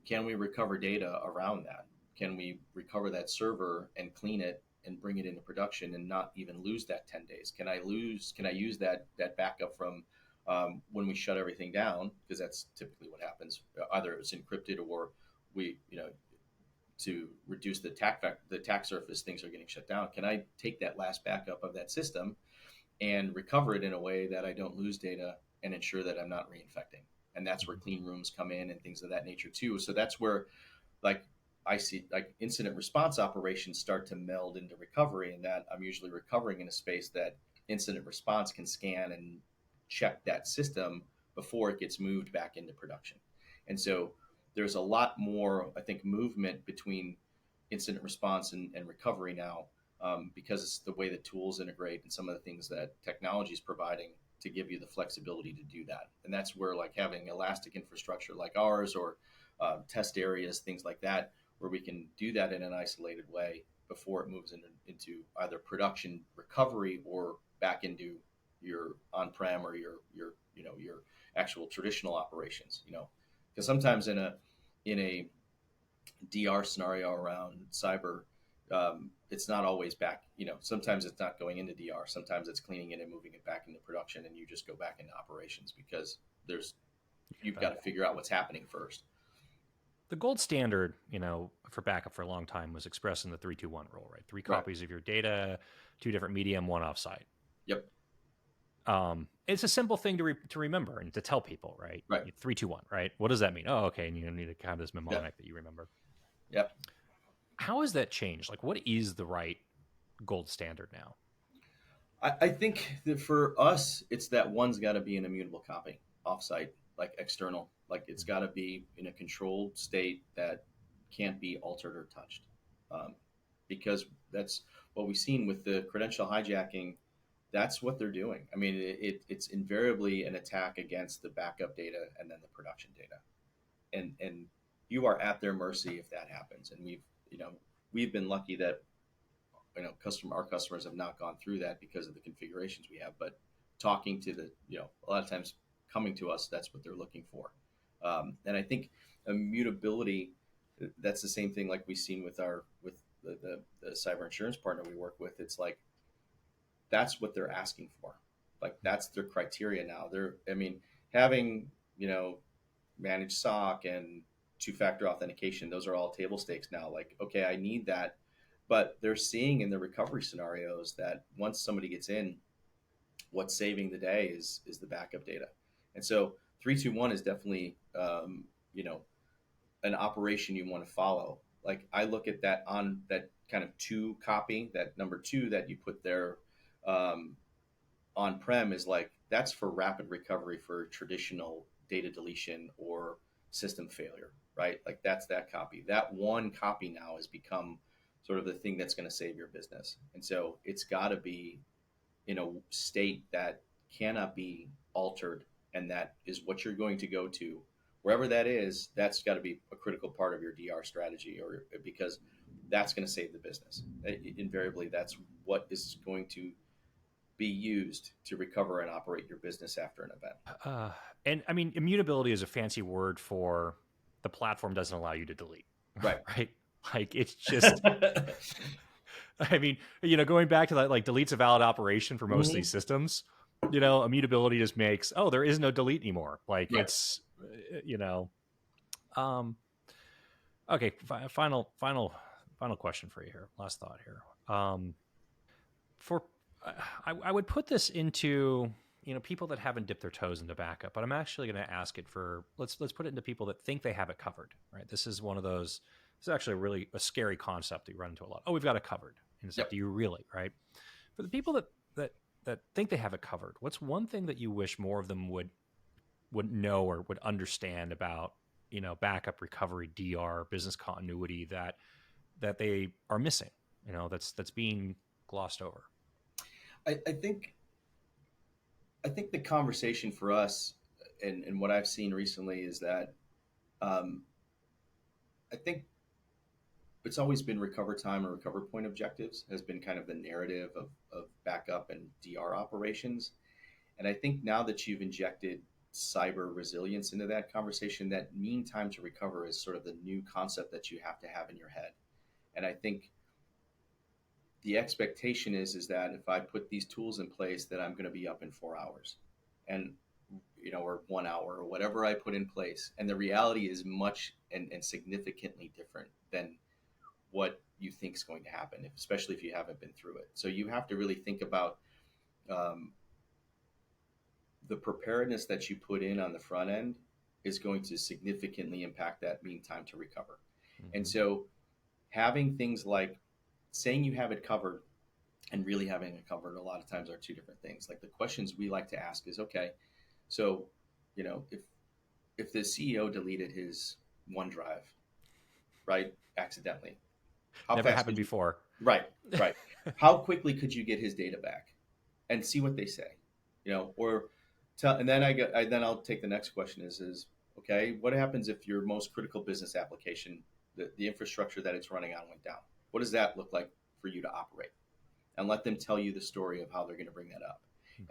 can we recover data around that? Can we recover that server and clean it and bring it into production and not even lose that 10 days? Can I use that backup from when we shut everything down? Because that's typically what happens. Either it's encrypted or we, to reduce the attack surface, things are getting shut down. Can I take that last backup of that system and recover it in a way that I don't lose data and ensure that I'm not reinfecting? And that's where clean rooms come in and things of that nature too. So that's where, like, I see like incident response operations start to meld into recovery, and that I'm usually recovering in a space that incident response can scan and check that system before it gets moved back into production. And so there's a lot more, I think, movement between incident response and recovery now, because it's the way the tools integrate and some of the things that technology is providing to give you the flexibility to do that. And that's where like having elastic infrastructure like ours, or test areas, things like that, where we can do that in an isolated way before it moves into either production recovery or back into your on-prem or your actual traditional operations. Because sometimes in a DR scenario around cyber, it's not always back. Sometimes it's not going into DR. Sometimes it's cleaning it and moving it back into production, and you just go back into operations because there's you've got to figure out what's happening first. The gold standard, for backup for a long time was expressed in the 3-2-1 rule, right? Three Right. copies of your data, two different medium, one offsite. Yep. It's a simple thing to remember and to tell people, right? Right. 3-2-1, right? What does that mean? Oh, okay. And you need to have this mnemonic Yep. that you remember. Yep. How has that changed? Like, what is the right gold standard now? I think that for us, it's that one's got to be an immutable copy, offsite, like external. Like it's got to be in a controlled state that can't be altered or touched. Um, because that's what we've seen with the credential hijacking. That's what they're doing. I mean, it's invariably an attack against the backup data and then the production data, and you are at their mercy if that happens. And we've been lucky that our customers have not gone through that because of the configurations we have. But talking to a lot of times coming to us, that's what they're looking for. And I think immutability, that's the same thing like we've seen with the cyber insurance partner we work with. It's like that's what they're asking for. Like that's their criteria now. Having managed SOC and two-factor authentication, those are all table stakes now. Like, okay, I need that, but they're seeing in the recovery scenarios that once somebody gets in, what's saving the day is the backup data. And so 3-2-1 is definitely an operation you want to follow. Like I look at that on that kind of two copy, that number two that you put there on prem is like that's for rapid recovery for traditional data deletion or system failure, right? Like that's that copy. That one copy now has become sort of the thing that's going to save your business. And so it's got to be in a state that cannot be altered, and that is what you're going to go to wherever that is. That's got to be a critical part of your DR strategy, or because that's going to save the business. Invariably, that's what is going to be used to recover and operate your business after an event. And I mean, immutability is a fancy word for the platform doesn't allow you to delete, Right. right? Like it's just, I mean, going back to that, like delete's a valid operation for most of these systems. Immutability just makes, there is no delete anymore. Like Right. it's, okay. Final question for you here. Last thought here. For I would put this into people that haven't dipped their toes into backup, but I'm actually going to ask it for let's put it into people that think they have it covered. Right, this is one of those. This is actually really a scary concept that you run into a lot. Oh, we've got it covered, and it's like, Yep. do you really? Right, for the people that think they have it covered, what's one thing that you wish more of them would know or would understand about backup recovery, DR, business continuity that they are missing? That's being glossed over. I think the conversation for us and what I've seen recently is that um, I think it's always been recover time or recover point objectives has been kind of the narrative of backup and DR operations. And I think now that you've injected cyber resilience into that conversation, that mean time to recover is sort of the new concept that you have to have in your head. And I think the expectation is that if I put these tools in place, that I'm going to be up in 4 hours, and or 1 hour or whatever I put in place. And the reality is much and significantly different than what you think is going to happen, especially if you haven't been through it. So you have to really think about um, the preparedness that you put in on the front end is going to significantly impact that mean time to recover. Mm-hmm. And so having things like saying you have it covered and really having it covered a lot of times are two different things. Like the questions we like to ask is, okay, so if the CEO deleted his OneDrive, right, accidentally, how Never fast happened could you? before. Right, right. How quickly could you get his data back, and see what they say, or tell? And then then I'll take the next question is okay, what happens if your most critical business application, the infrastructure that it's running on, went down? What does that look like for you to operate? And let them tell you the story of how they're going to bring that up,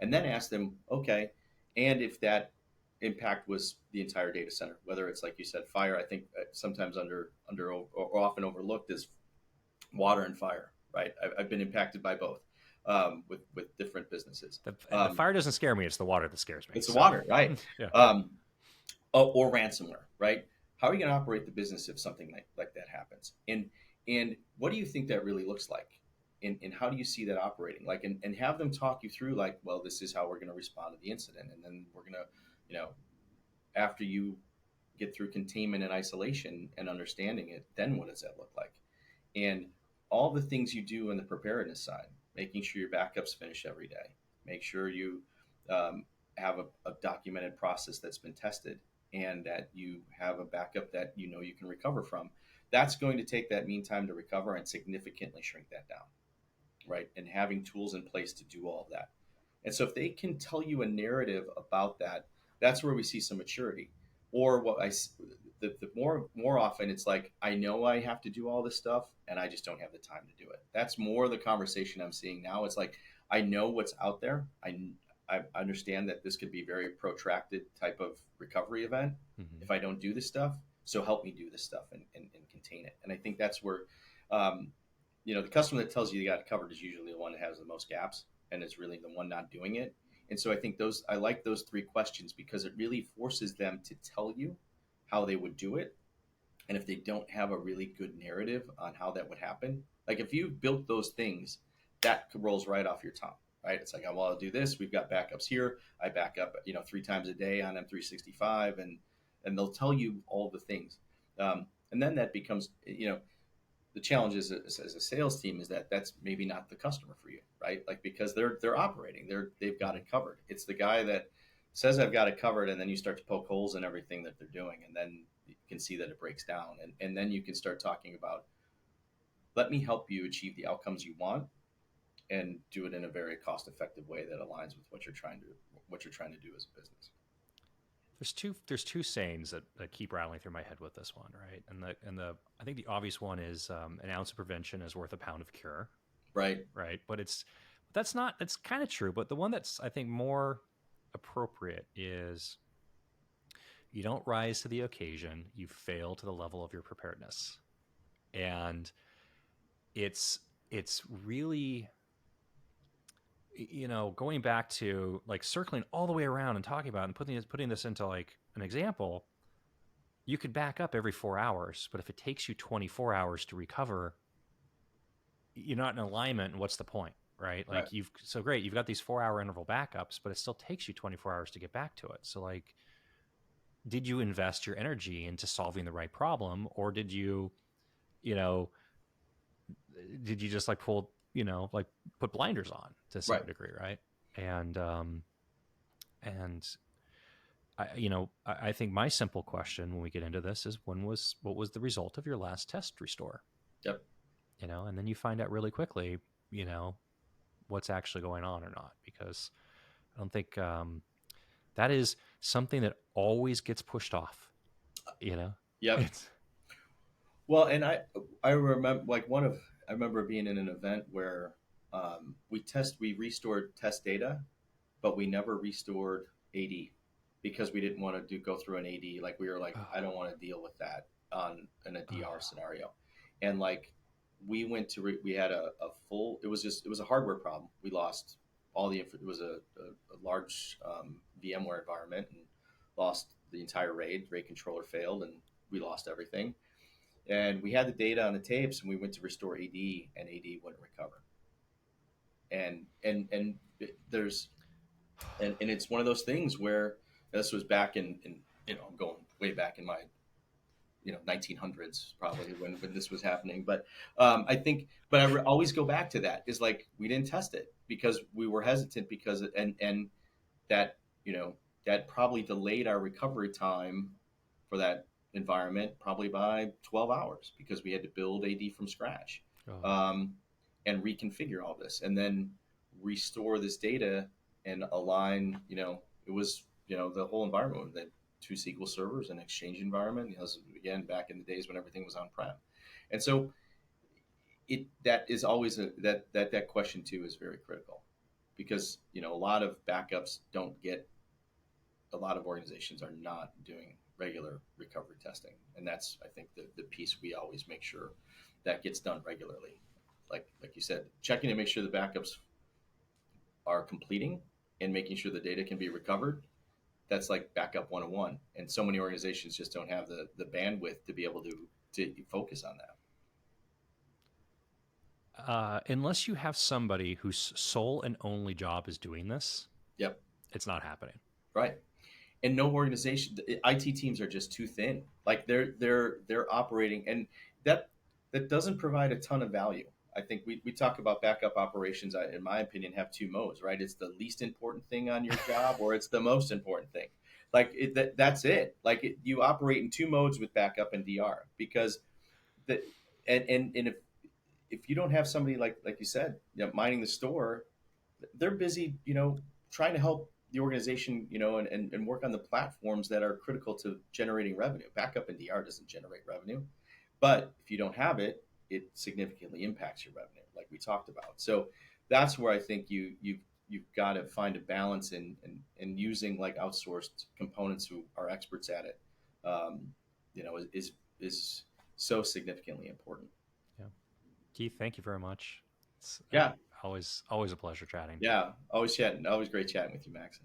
and then ask them, okay, and if that impact was the entire data center, whether it's like you said, fire. I think sometimes under or often overlooked is water and fire, right? I've been impacted by both, with different businesses. The fire doesn't scare me; it's the water that scares me. It's the So, water, right? yeah. Um, or ransomware, right? How are you going to operate the business if something like that happens? And what do you think that really looks like? And how do you see that operating? Like, and have them talk you through, like, well, this is how we're going to respond to the incident, and then we're going to, you know, after you get through containment and isolation and understanding it, then what does that look like? And all the things you do on the preparedness side, making sure your backups finish every day, make sure you have a documented process that's been tested, and that you have a backup that you know you can recover from. That's going to take that mean time to recover and significantly shrink that down, right? And having tools in place to do all of that. And so if they can tell you a narrative about that, that's where we see some maturity. Or the more often it's like, I know I have to do all this stuff and I just don't have the time to do it. That's more the conversation I'm seeing now. It's like, I know what's out there. I understand that this could be a very protracted type of recovery event Mm-hmm. if I don't do this stuff. So help me do this stuff and contain it. And I think that's where, um, the customer that tells you got it covered is usually the one that has the most gaps, and it's really the one not doing it. And so I think I like those three questions because it really forces them to tell you how they would do it. And if they don't have a really good narrative on how that would happen, like if you built those things, that rolls right off your tongue, right? It's like, well, I'll do this. We've got backups here. I back up, 3 times a day on M365, and they'll tell you all the things. And then that becomes, the challenge is as a sales team is that that's maybe not the customer for you, right? Like, because they're operating, they've got it covered. It's the guy that says I've got it covered, and then you start to poke holes in everything that they're doing, and then you can see that it breaks down, and then you can start talking about, let me help you achieve the outcomes you want, and do it in a very cost effective way that aligns with what you're trying to do as a business. There's two sayings that keep rattling through my head with this one, right? And the I think the obvious one is an ounce of prevention is worth a pound of cure, Right. right? But that's kind of true. But the one that's I think more appropriate is you don't rise to the occasion, you fail to the level of your preparedness. And it's really, going back to like circling all the way around and talking about and putting this into like an example. You could back up every 4 hours, but if it takes you 24 hours to recover, you're not in alignment. And what's the point, right? Right. Like you've got these 4 hour interval backups, but it still takes you 24 hours to get back to it. So like, did you invest your energy into solving the right problem, or you know, did you just like pull, like put blinders on to some Right. degree, right? And I think my simple question when we get into this is what was the result of your last test restore? Yep. And then you find out really quickly, you know, what's actually going on or not, because I don't think that is something that always gets pushed off. You know, Yep. it's Well, and I remember, like, I remember being in an event where we restored test data, but we never restored AD because we didn't want to go through an AD. Like, we were like, I oh, don't want to deal with that in a DR oh, scenario. And like, we had a full, it was a hardware problem. We lost it was a large VMware environment, and lost the entire RAID controller failed, and we lost everything. And we had the data on the tapes, and we went to restore AD, and AD wouldn't recover. And there's and it's one of those things where this was back in I'm going way back in my 1900s probably when this was happening. But I think, but always go back to that, is like, we didn't test it because we were hesitant, because and that that probably delayed our recovery time for that environment probably by 12 hours, because we had to build AD from scratch, oh. um, and reconfigure all this, and then restore this data and align. It was the whole environment with the two SQL servers and Exchange environment. Again, back in the days when everything was on prem, and so that is always that question too is very critical, because a lot of backups don't get a lot of organizations are not doing regular recovery testing. And that's, I think, the piece we always make sure that gets done regularly. Like you said, checking to make sure the backups are completing and making sure the data can be recovered. That's like backup 101. And so many organizations just don't have the bandwidth to be able to focus on that. Unless you have somebody whose sole and only job is doing this, Yep. it's not happening. Right. And no organization, the IT teams are just too thin. Like they're operating, and that that doesn't provide a ton of value. I think we talk about backup operations. In my opinion, have two modes, right? It's the least important thing on your job, or it's the most important thing. Like that's it. Like you operate in two modes with backup and DR because the and if you don't have somebody like you said, minding the store, they're busy, trying to help the organization, and work on the platforms that are critical to generating revenue. Backup and DR doesn't generate revenue, but if you don't have it, it significantly impacts your revenue, like we talked about. So that's where I think you've got to find a balance in using like outsourced components who are experts at it. Um, is so significantly important. Yeah. Keith, thank you very much. It's Yeah, always a pleasure chatting. yeah. Always chatting. Always great chatting with you, Max.